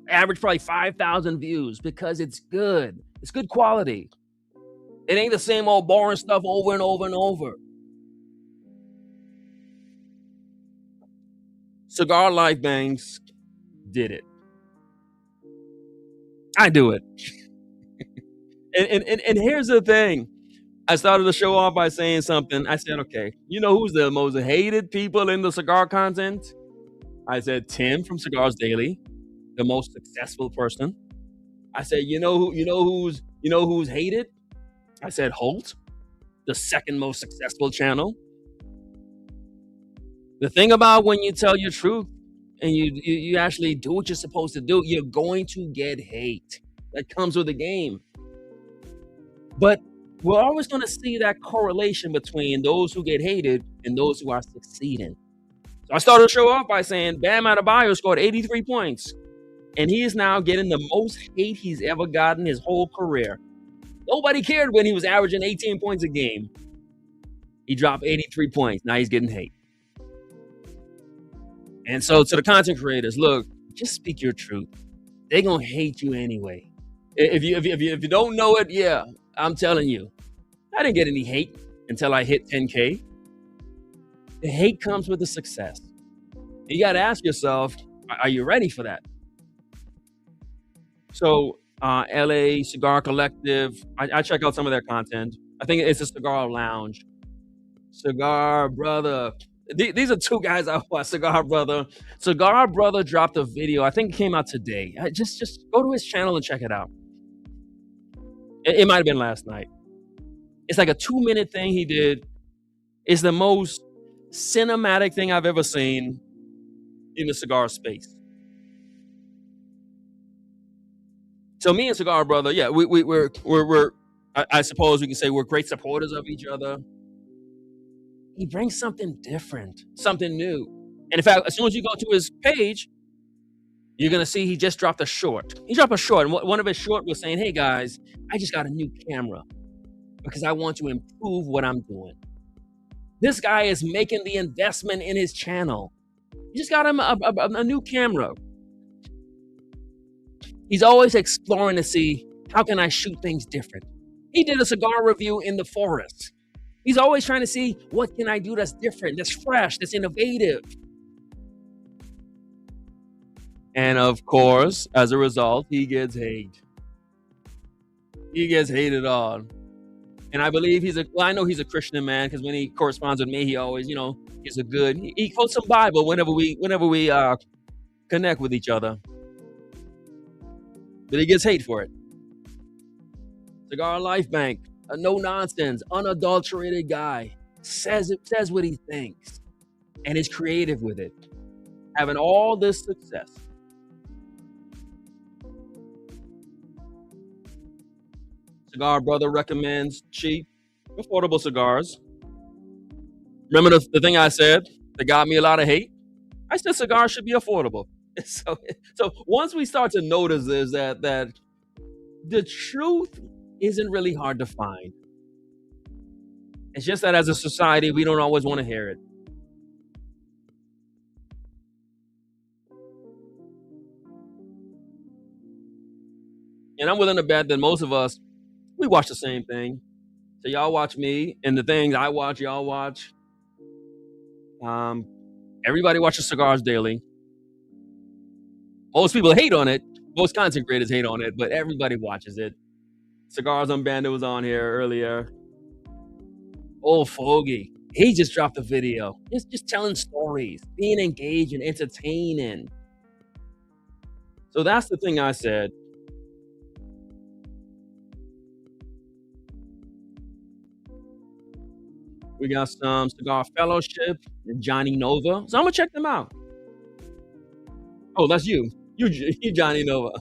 S1: average probably 5,000 views because it's good. It's good quality. It ain't the same old boring stuff over and over and over. Cigar Life Banks did it. I do it. and here's the thing. I started the show off by saying something. I said, okay, you know who's the most hated people in the cigar content? I said Tim from Cigars Daily, the most successful person. I said, you know who's hated? I said Holt, the second most successful channel. The thing about when you tell your truth and you actually do what you're supposed to do, you're going to get hate. That comes with the game. But we're always going to see that correlation between those who get hated and those who are succeeding. So I started the show off by saying Bam Adebayo scored 83 points. And he is now getting the most hate he's ever gotten his whole career. Nobody cared when he was averaging 18 points a game. He dropped 83 points. Now he's getting hate. And so to the content creators, look, just speak your truth. They're going to hate you anyway. If you don't know it, yeah, I'm telling you. I didn't get any hate until I hit 10K. The hate comes with the success. You got to ask yourself, are you ready for that? So LA Cigar Collective, I check out some of their content. I think it's a Cigar Lounge. Cigar Brother. These are two guys I watch. Cigar Brother. Cigar Brother dropped a video. I think it came out today. Just go to his channel and check it out. It might have been last night. It's like a 2-minute thing he did. It's the most cinematic thing I've ever seen in the cigar space. So me and Cigar Brother, yeah, we're I suppose we can say we're great supporters of each other. He brings something different, something new. And in fact, as soon as you go to his page, you're going to see he just dropped a short. He dropped a short. And one of his short was saying, hey, guys, I just got a new camera because I want to improve what I'm doing. This guy is making the investment in his channel. He just got him a new camera. He's always exploring to see, how can I shoot things different? He did a cigar review in the forest. He's always trying to see, what can I do that's different, that's fresh, that's innovative? And of course, as a result, he gets hate. He gets hated on. And I believe I know he's a Christian man, because when he corresponds with me, he always, is a good, he quotes some Bible whenever we connect with each other. But he gets hate for it. Cigar Life Bank, a no nonsense, unadulterated guy, says what he thinks and is creative with it. Having all this success. Cigar Brother recommends cheap, affordable cigars. Remember the thing I said that got me a lot of hate? I said cigars should be affordable. So once we start to notice this, that the truth isn't really hard to find. It's just that as a society, we don't always want to hear it. And I'm willing to bet that most of us, we watch the same thing. So y'all watch me, and the things I watch, y'all watch. Um, Everybody watches Cigars Daily. Most people hate on it. Most content creators hate on it, but everybody watches it. Cigars Unbanned was on here earlier. Old Fogey, he just dropped a video. Just telling stories, being engaged and entertaining. So that's the thing I said. We got some Cigar Fellowship and Johnny Nova. So I'm gonna check them out. Oh, that's you. You Johnny Nova.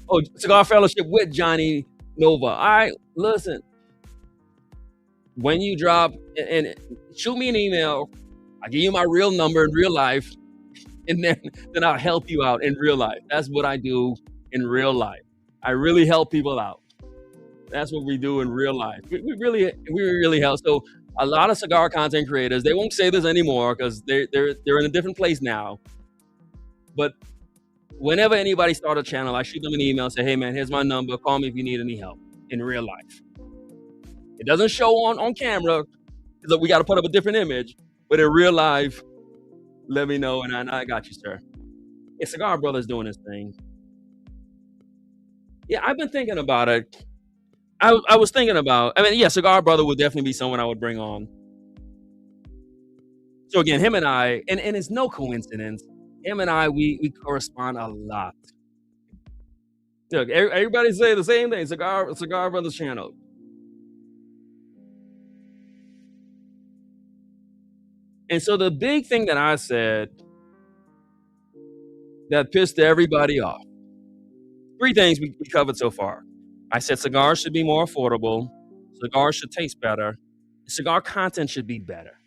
S1: Oh, Cigar Fellowship with Johnny Nova. All right, listen. When you drop and shoot me an email, I'll give you my real number in real life, and then I'll help you out in real life. That's what I do in real life. I really help people out. That's what we do in real life. We really help. So a lot of cigar content creators, they won't say this anymore because they're in a different place now. But whenever anybody start a channel, I shoot them an email, say, hey man, here's my number. Call me if you need any help in real life. It doesn't show on camera because we got to put up a different image. But in real life, let me know, and I got you, sir. Yeah, Cigar Brother's doing his thing. Yeah, I've been thinking about it. I was thinking about, yeah, Cigar Brother would definitely be someone I would bring on. So again, him and I, and it's no coincidence, him and I, we correspond a lot. Look, everybody say the same thing, Cigar Brother's channel. And so the big thing that I said that pissed everybody off, 3 things we covered so far. I said cigars should be more affordable, cigars should taste better, cigar content should be better.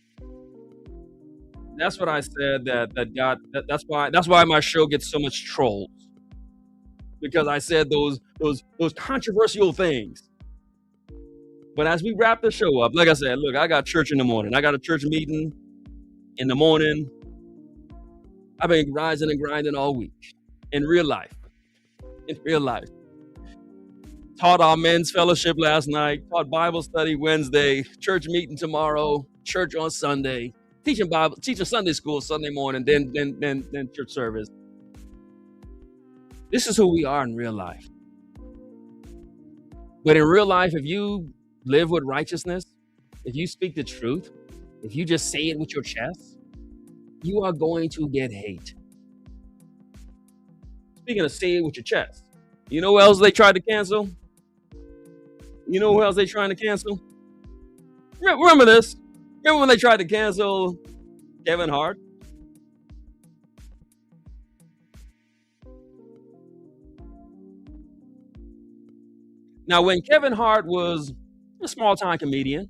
S1: That's what I said that's why my show gets so much trolls. Because I said those controversial things. But as we wrap the show up, like I said, look, I got church in the morning. I got a church meeting in the morning. I've been rising and grinding all week in real life. Taught our men's fellowship last night, taught Bible study Wednesday, church meeting tomorrow, church on Sunday, teaching Sunday school Sunday morning, then church service. This is who we are in real life. But in real life, if you live with righteousness, if you speak the truth, if you just say it with your chest, you are going to get hate. Speaking of say it with your chest, you know who else they tried to cancel? You know who else they trying to cancel? Remember this? Remember when they tried to cancel Kevin Hart? Now, when Kevin Hart was a small-time comedian,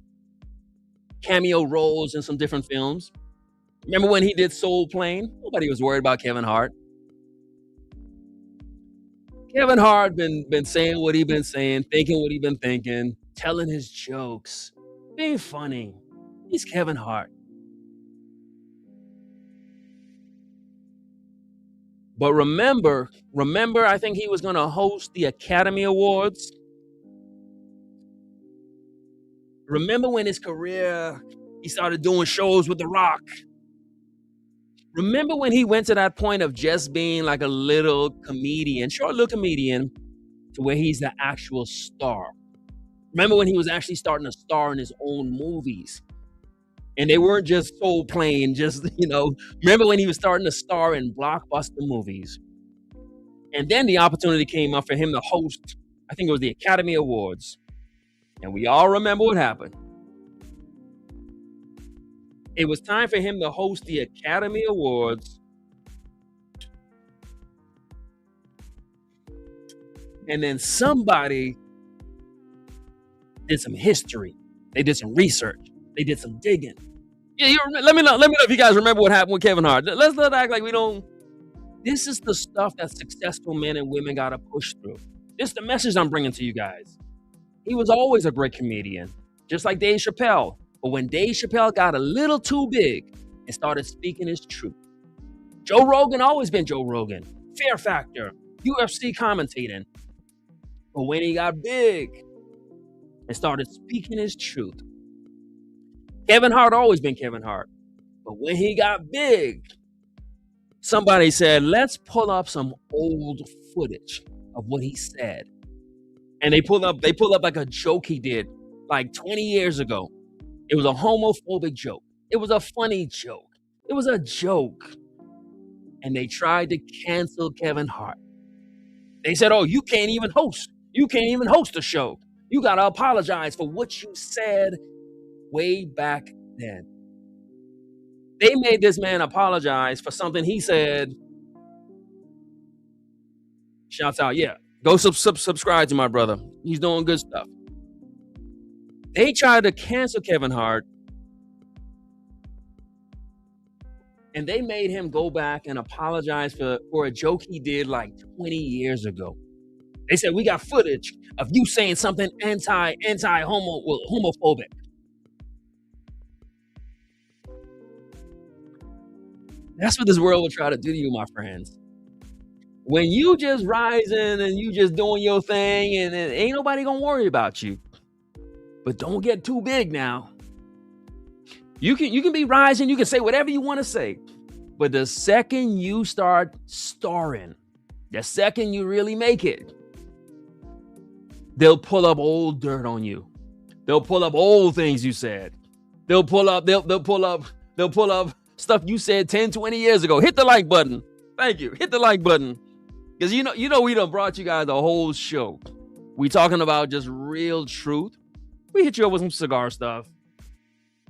S1: cameo roles in some different films. Remember when he did Soul Plane? Nobody was worried about Kevin Hart. Kevin Hart been saying what he been saying, thinking what he been thinking, telling his jokes, being funny. He's Kevin Hart. But remember, I think he was going to host the Academy Awards. Remember when his career, he started doing shows with The Rock. Remember when he went to that point of just being like a little comedian, short little comedian, to where he's the actual star. Remember when he was actually starting to star in his own movies. And they weren't just Soul Plane, remember when he was starting to star in blockbuster movies. And then the opportunity came up for him to host I think it was the Academy Awards. And we all remember what happened. It was time for him to host the Academy Awards. And then somebody did some history. They did some research. They did some digging. Yeah, let me know if you guys remember what happened with Kevin Hart. Let's not act like we don't. This is the stuff that successful men and women got to push through. This is the message I'm bringing to you guys. He was always a great comedian, just like Dave Chappelle. But when Dave Chappelle got a little too big and started speaking his truth, Joe Rogan always been Joe Rogan, Fear Factor, UFC commentating. But when he got big and started speaking his truth, Kevin Hart always been Kevin Hart. But when he got big, somebody said, let's pull up some old footage of what he said. And they pulled up like a joke he did like 20 years ago. It was a homophobic joke. It was a funny joke. It was a joke. And they tried to cancel Kevin Hart. They said, oh, you can't even host. You can't even host a show. You got to apologize for what you said way back then. They made this man apologize for something he said. Shouts out, yeah. Go subscribe to my brother. He's doing good stuff. They tried to cancel Kevin Hart. And they made him go back and apologize for a joke he did like 20 years ago. They said, we got footage of you saying something homophobic. That's what this world will try to do to you, my friends. When you just rising and you just doing your thing and ain't nobody gonna worry about you. But don't get too big now. You can be rising, you can say whatever you want to say. But the second you start starring, the second you really make it, they'll pull up old dirt on you. They'll pull up old things you said. They'll pull up stuff you said 10, 20 years ago. Hit the like button. Thank you. Hit the like button. Because you know we done brought you guys a whole show. We talking about just real truth. We hit you up with some cigar stuff.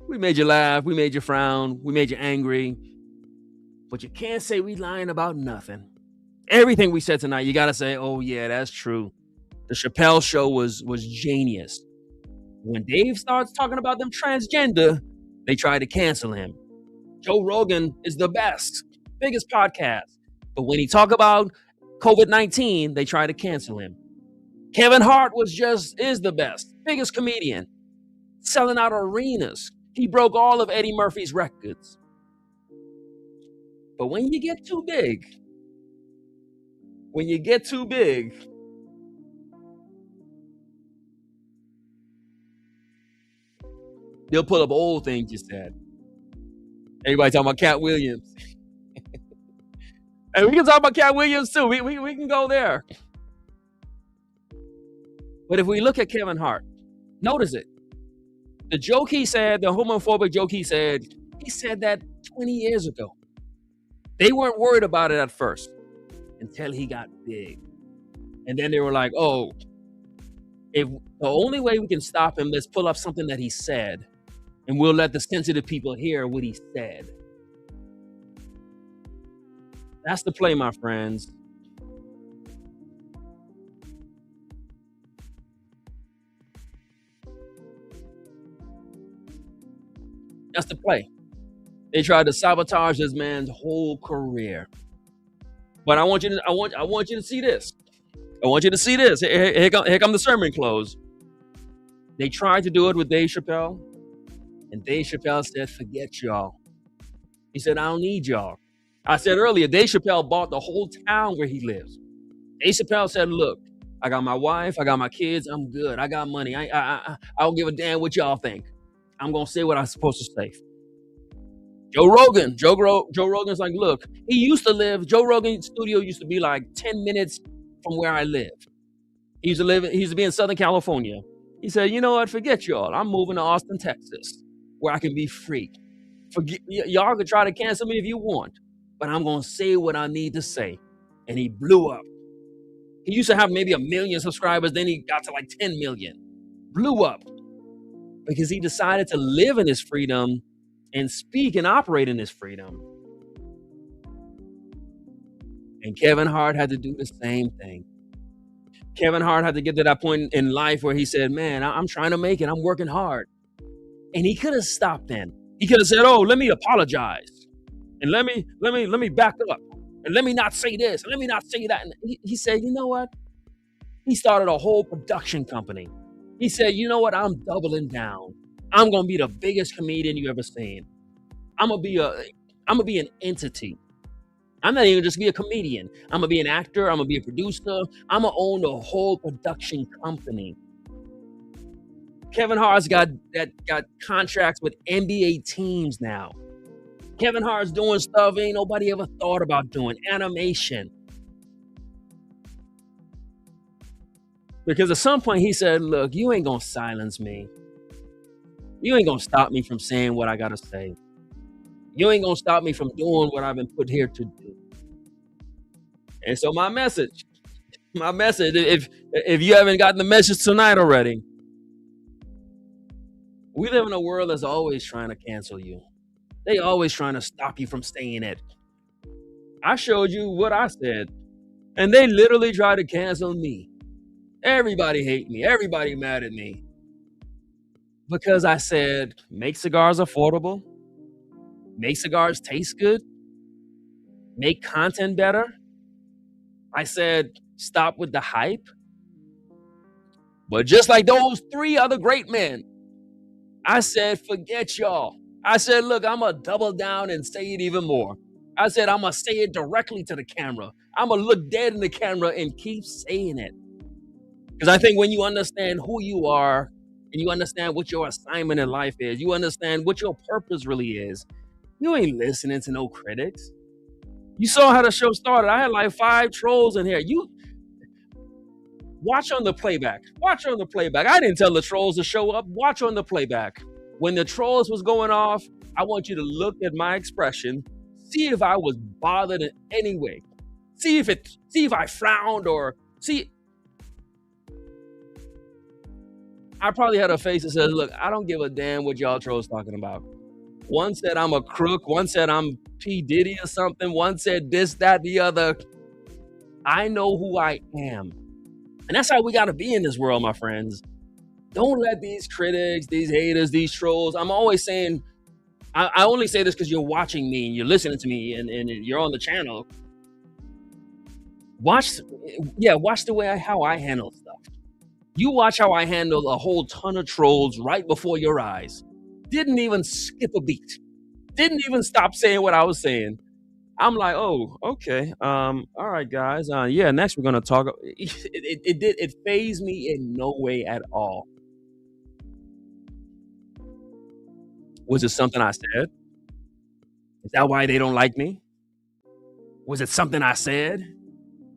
S1: We made you laugh. We made you frown. We made you angry. But you can't say we lying about nothing. Everything we said tonight, you got to say, oh, yeah, that's true. The Chappelle show was genius. When Dave starts talking about them transgender, they try to cancel him. Joe Rogan is the best, biggest podcast. But when he talk about COVID-19, they try to cancel him. Kevin Hart is the best, biggest comedian, selling out arenas. He broke all of Eddie Murphy's records. But when you get too big, they'll pull up old things you said. Everybody talking about Cat Williams. And we can talk about Cat Williams too. We can go there. But if we look at Kevin Hart, notice it. The joke he said, the homophobic joke he said that 20 years ago. They weren't worried about it at first until he got big. And then they were like, oh, if the only way we can stop him, let's pull up something that he said. And we'll let the sensitive people hear what he said. That's the play, my friends. That's the play. They tried to sabotage this man's whole career. But I want you to see this. I want you to see this. Here come the sermon close. They tried to do it with Dave Chappelle. And Dave Chappelle said, forget y'all. He said, I don't need y'all. I said earlier, Dave Chappelle bought the whole town where he lives. Dave Chappelle said, look, I got my wife, I got my kids, I'm good. I got money. I don't give a damn what y'all think. I'm going to say what I'm supposed to say. Joe Rogan's like, look, Joe Rogan's studio used to be like 10 minutes from where I live. He used to be in Southern California. He said, you know what, forget y'all. I'm moving to Austin, Texas, where I can be free. Y'all can try to cancel me if you want, but I'm going to say what I need to say. And he blew up. He used to have maybe 1 million subscribers, then he got to like 10 million. Blew up because he decided to live in his freedom and speak and operate in his freedom. And Kevin Hart had to do the same thing. Kevin Hart had to get to that point in life where he said, man, I'm trying to make it. I'm working hard. And he could have stopped then. He could have said, oh, let me apologize. And let me back up. And let me not say this. And let me not say that. And he said, you know what? He started a whole production company. He said, you know what? I'm doubling down. I'm going to be the biggest comedian you ever seen. I'm going to be an entity. I'm not even just be a comedian. I'm going to be an actor. I'm going to be a producer. I'm going to own the whole production company. Kevin Hart's got contracts with NBA teams now. Kevin Hart's doing stuff ain't nobody ever thought about doing. Animation. Because at some point he said, look, you ain't going to silence me. You ain't going to stop me from saying what I got to say. You ain't going to stop me from doing what I've been put here to do. And so my message, if you haven't gotten the message tonight already, we live in a world that's always trying to cancel you. They always trying to stop you from saying it. I showed you what I said, and they literally tried to cancel me. Everybody hate me. Everybody mad at me. Because I said, make cigars affordable. Make cigars taste good. Make content better. I said, stop with the hype. But just like those 3 other great men, I said, forget y'all. I said, look, I'm going to double down and say it even more. I said, I'm going to say it directly to the camera. I'm going to look dead in the camera and keep saying it. Because I think when you understand who you are and you understand what your assignment in life is, you understand what your purpose really is, you ain't listening to no critics. You saw how the show started. I had like 5 trolls in here. You watch on the playback. Watch on the playback. I didn't tell the trolls to show up. Watch on the playback. When the trolls was going off, I want you to look at my expression, see if I was bothered in any way. See if I frowned or see. I probably had a face that says, look, I don't give a damn what y'all trolls talking about. One said I'm a crook. One said I'm P. Diddy or something. One said this, that, the other. I know who I am. And that's how we got to be in this world, my friends. Don't let these critics, these haters, these trolls. I'm always saying, I only say this because you're watching me and you're listening to me and you're on the channel. Watch the way how I handle stuff. You watch how I handle a whole ton of trolls right before your eyes. Didn't even skip a beat. Didn't even stop saying what I was saying. I'm like, oh, okay. All right, guys. Next we're gonna talk. It fazed me in no way at all. Was it something I said? Is that why they don't like me? Was it something I said?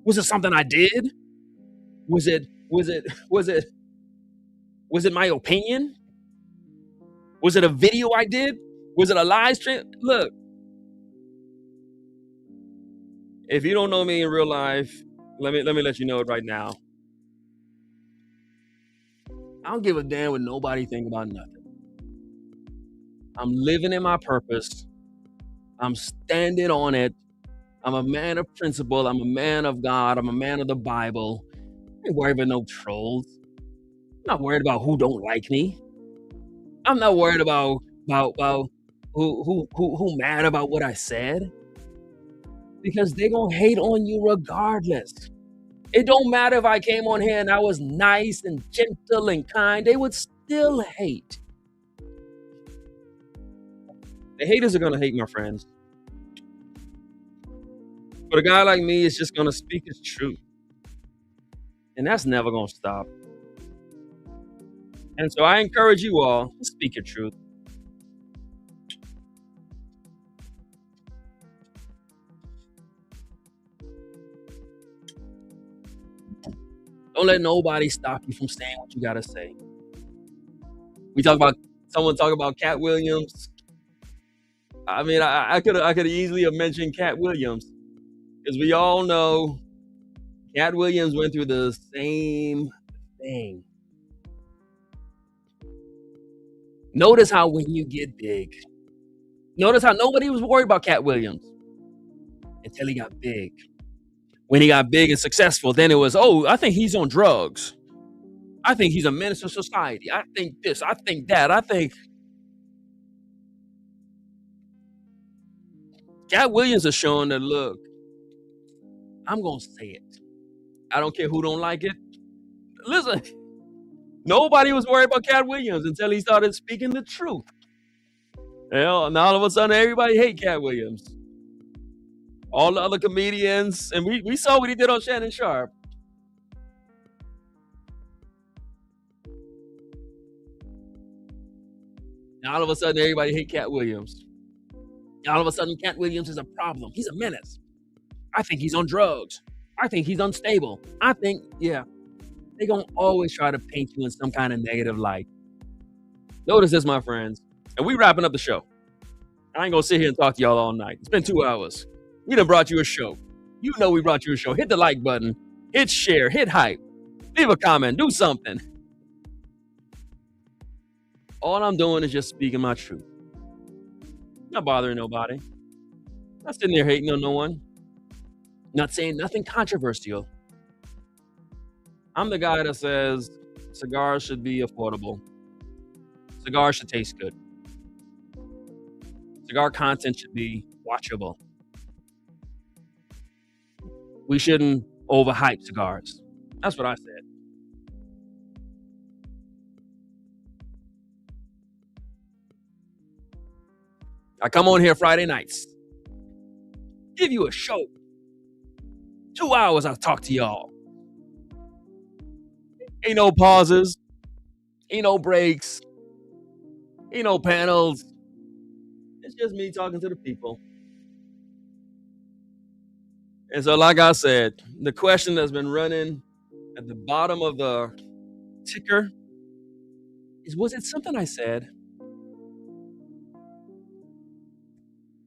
S1: Was it something I did? Was it my opinion? Was it a video I did? Was it a live stream? Look, if you don't know me in real life, let me let you know it right now. I don't give a damn what nobody think about nothing. I'm living in my purpose. I'm standing on it. I'm a man of principle. I'm a man of God. I'm a man of the Bible. I ain't worried about no trolls. I'm not worried about who don't like me. I'm not worried about who mad about what I said. Because they gonna hate on you regardless. It don't matter if I came on here and I was nice and gentle and kind. They would still hate. The haters are gonna hate, my friends. But a guy like me is just gonna speak his truth. And that's never gonna stop. And so I encourage you all to speak your truth. Don't let nobody stop you from saying what you gotta say. Someone talk about Cat Williams. I mean, I could easily have mentioned Cat Williams, because we all know Cat Williams went through the same thing. Notice how when you get big, notice how nobody was worried about Cat Williams until he got big. When he got big and successful, then it was, oh, I think he's on drugs. I think he's a menace to society. I think this. I think that. I think Cat Williams is showing that, look, I'm going to say it. I don't care who don't like it. Listen, nobody was worried about Cat Williams until he started speaking the truth. Hell, now all of a sudden, everybody hate Cat Williams. All the other comedians, and we saw what he did on Shannon Sharp. Now all of a sudden, everybody hate Cat Williams. Now all of a sudden, Cat Williams is a problem. He's a menace. I think he's on drugs. I think he's unstable. I think, yeah, they're going to always try to paint you in some kind of negative light. Notice this, my friends. And we wrapping up the show. I ain't going to sit here and talk to y'all all night. It's been 2 hours. We done brought you a show. You know we brought you a show. Hit the like button. Hit share. Hit hype. Leave a comment. Do something. All I'm doing is just speaking my truth. Not bothering nobody. Not sitting there hating on no one. Not saying nothing controversial. I'm the guy that says cigars should be affordable. Cigars should taste good. Cigar content should be watchable. We shouldn't overhype cigars. That's what I said. I come on here Friday nights. Give you a show. 2 hours I talk to y'all. Ain't no pauses. Ain't no breaks. Ain't no panels. It's just me talking to the people. And so, like I said, the question that's been running at the bottom of the ticker is, was it something I said?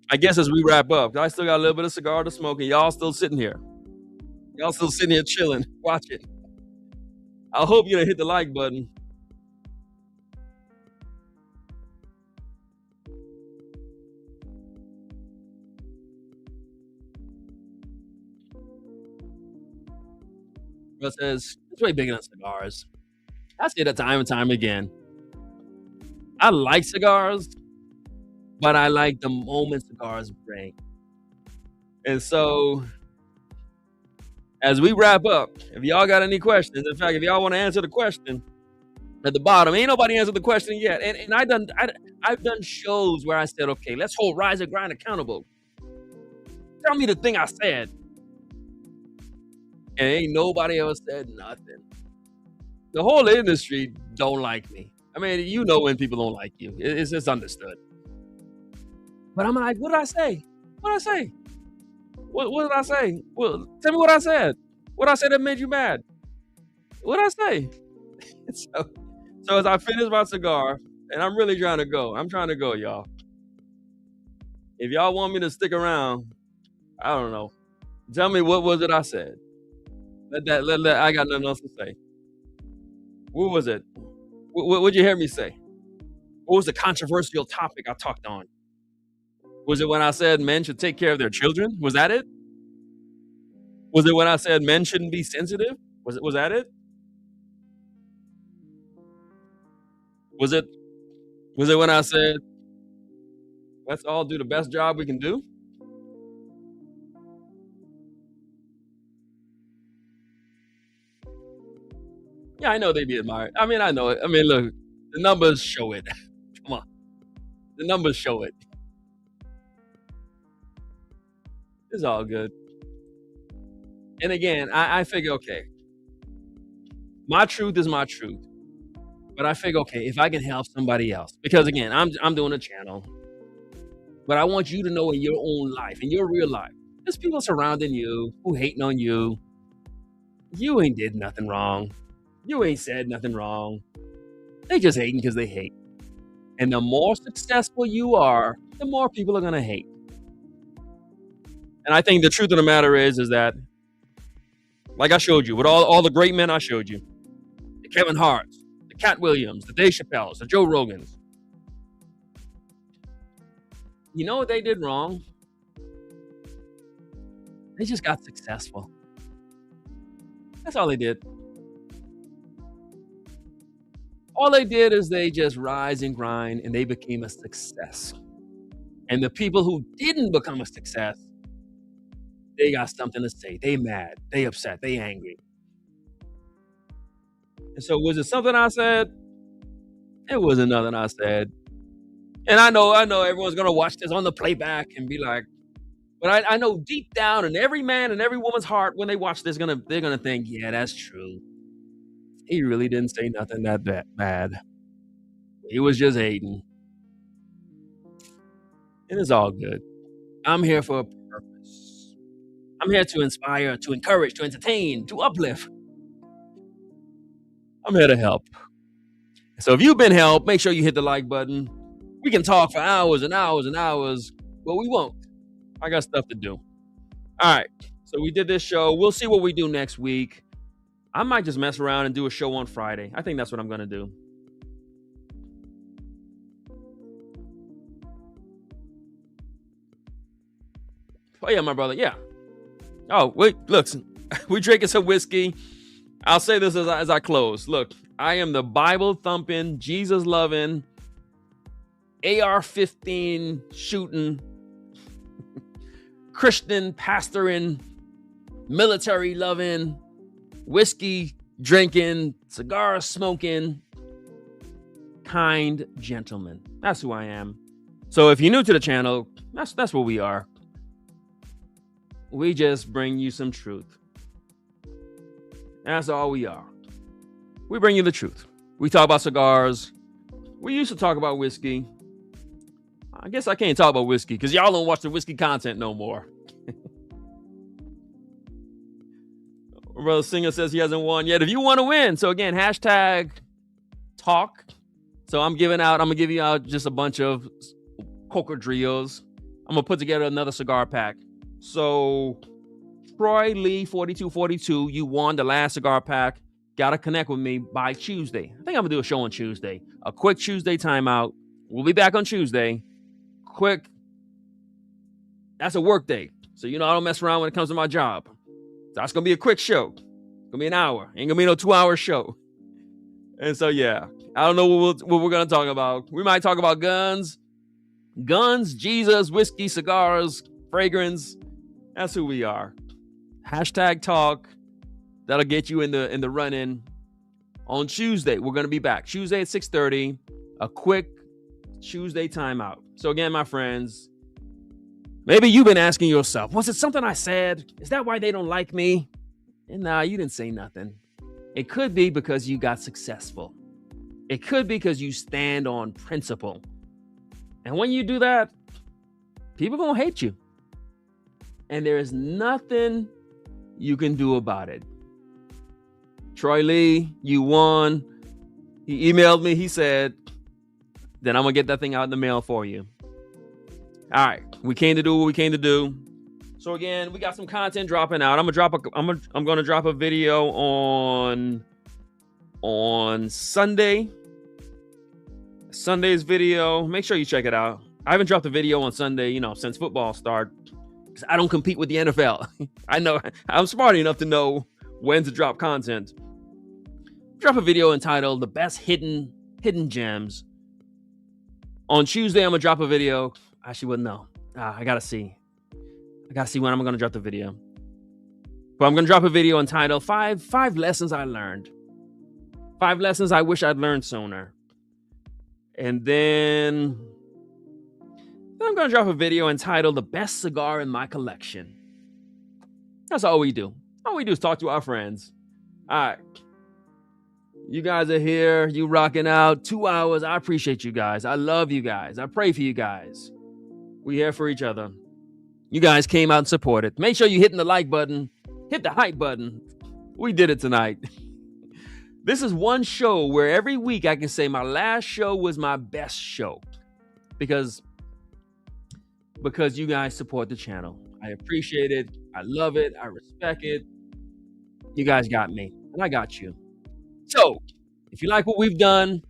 S1: I guess as we wrap up, I still got a little bit of cigar to smoke, and y'all still sitting here. Y'all still sitting here chilling, watching. I hope you done hit the like button. But says, it's way bigger than cigars. I say that time and time again. I like cigars, but I like the moment cigars bring. And so, as we wrap up, if y'all got any questions, in fact, if y'all want to answer the question at the bottom, ain't nobody answered the question yet. And I've done shows where I said, okay, let's hold Rise and Grind accountable. Tell me the thing I said. And ain't nobody ever said nothing. The whole industry don't like me. I mean, you know when people don't like you. It's just understood. But I'm like, what did I say? What did I say? What did I say? Well, tell me what I said. What I said that made you mad? What did I say? so as I finish my cigar, and I'm really trying to go. I'm trying to go, y'all. If y'all want me to stick around, I don't know. Tell me what was it I said. I got nothing else to say. What was it? What'd you hear me say? What was the controversial topic I talked on? Was it when I said men should take care of their children? Was that it? Was it when I said men shouldn't be sensitive? Was that it? Was it when I said let's all do the best job we can do? Yeah, I know they be admired. I mean, I know it. I mean, look, the numbers show it. Come on. The numbers show it. It's all good. And again, I figure, okay, my truth is my truth. But I figure, okay, if I can help somebody else, because again, I'm doing a channel, but I want you to know in your own life, in your real life, there's people surrounding you who hating on you. You ain't did nothing wrong. You ain't said nothing wrong. They just hating because they hate. And the more successful you are, the more people are going to hate. And I think the truth of the matter is that Like I showed you, with all the great men I showed you. The Kevin Harts, the Cat Williams, the Dave Chappelles, the Joe Rogans. You know what they did wrong? They just got successful. That's all they did. All they did is they just rise and grind and they became a success. And the people who didn't become a success, they got something to say. They mad, they upset, they angry. And so was it something I said? It wasn't nothing I said. And I know everyone's gonna watch this on the playback and be like, but I know deep down in every man and every woman's heart when they watch this, they're gonna think, yeah, that's true. He really didn't say nothing that bad. He was just hating. And it's all good. I'm here for a purpose. I'm here to inspire, to encourage, to entertain, to uplift. I'm here to help. So if you've been helped, make sure you hit the like button. We can talk for hours and hours and hours, but we won't. I got stuff to do. All right. So we did this show. We'll see what we do next week. I might just mess around and do a show on Friday. I think that's what I'm going to do. Oh, yeah, my brother. Yeah. Oh, wait. Look, we drinking some whiskey. I'll say this as I close. Look, I am the Bible-thumping, Jesus-loving, AR-15 shooting, Christian pastoring, military-loving, whiskey drinking, cigar smoking, kind gentleman. That's who I am. So if you're new to the channel, that's what we are. We just bring you some truth. That's all we are. We bring you the truth. We talk about cigars. We used to talk about whiskey. I guess I can't talk about whiskey because y'all don't watch the whiskey content no more. Brother Singer says he hasn't won yet. If you want to win, so again, hashtag talk. So I'm gonna give you out just a bunch of cocodrilos. I'm gonna put together another cigar pack. So Troy Lee 4242, you won the last cigar pack. Gotta connect with me by Tuesday. I think I'm gonna do a show on Tuesday. A quick Tuesday timeout. We'll be back on Tuesday. Quick. That's a work day. So I don't mess around when it comes to my job. That's going to be a quick show. It's going to be an hour. Ain't going to be no 2-hour show. And so, yeah, I don't know what we're going to talk about. We might talk about guns, Jesus, whiskey, cigars, fragrance. That's who we are. Hashtag talk. That'll get you in the run-in. On Tuesday, we're going to be back. Tuesday at 6:30. A quick Tuesday timeout. So again, my friends, maybe you've been asking yourself, was it something I said? Is that why they don't like me? And nah, you didn't say nothing. It could be because you got successful. It could be because you stand on principle. And when you do that, people gonna hate you. And there is nothing you can do about it. Troy Lee, you won. He emailed me. He said, then I'm gonna get that thing out in the mail for you. All right, we came to do what we came to do. So again, we got some content dropping out. I'm gonna drop a video on Sunday. Sunday's video. Make sure you check it out. I haven't dropped a video on Sunday, since football started. Because I don't compete with the NFL. I know I'm smart enough to know when to drop content. Drop a video entitled "The Best Hidden Gems." On Tuesday, I'm gonna drop a video. Actually, wouldn't know. I gotta see when I'm gonna drop the video. But I'm gonna drop a video entitled five lessons I learned. 5 lessons I wish I'd learned sooner. And then I'm gonna drop a video entitled "The Best Cigar in My Collection." That's all we do. All we do is talk to our friends. All right. You guys are here. You rocking out 2 hours. I appreciate you guys. I love you guys. I pray for you guys. We here for each other. You guys came out and supported. Make sure you're hitting the like button. Hit the hype button. We did it tonight. This is one show where every week I can say my last show was my best show. Because you guys support the channel. I appreciate it. I love it. I respect it. You guys got me, and I got you. So, if you like what we've done,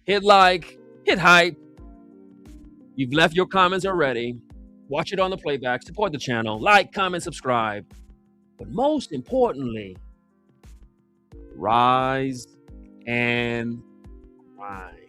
S1: hit like, hit hype. You've left your comments already. Watch it on the playback. Support the channel. Like, comment, subscribe. But most importantly, rise and grind.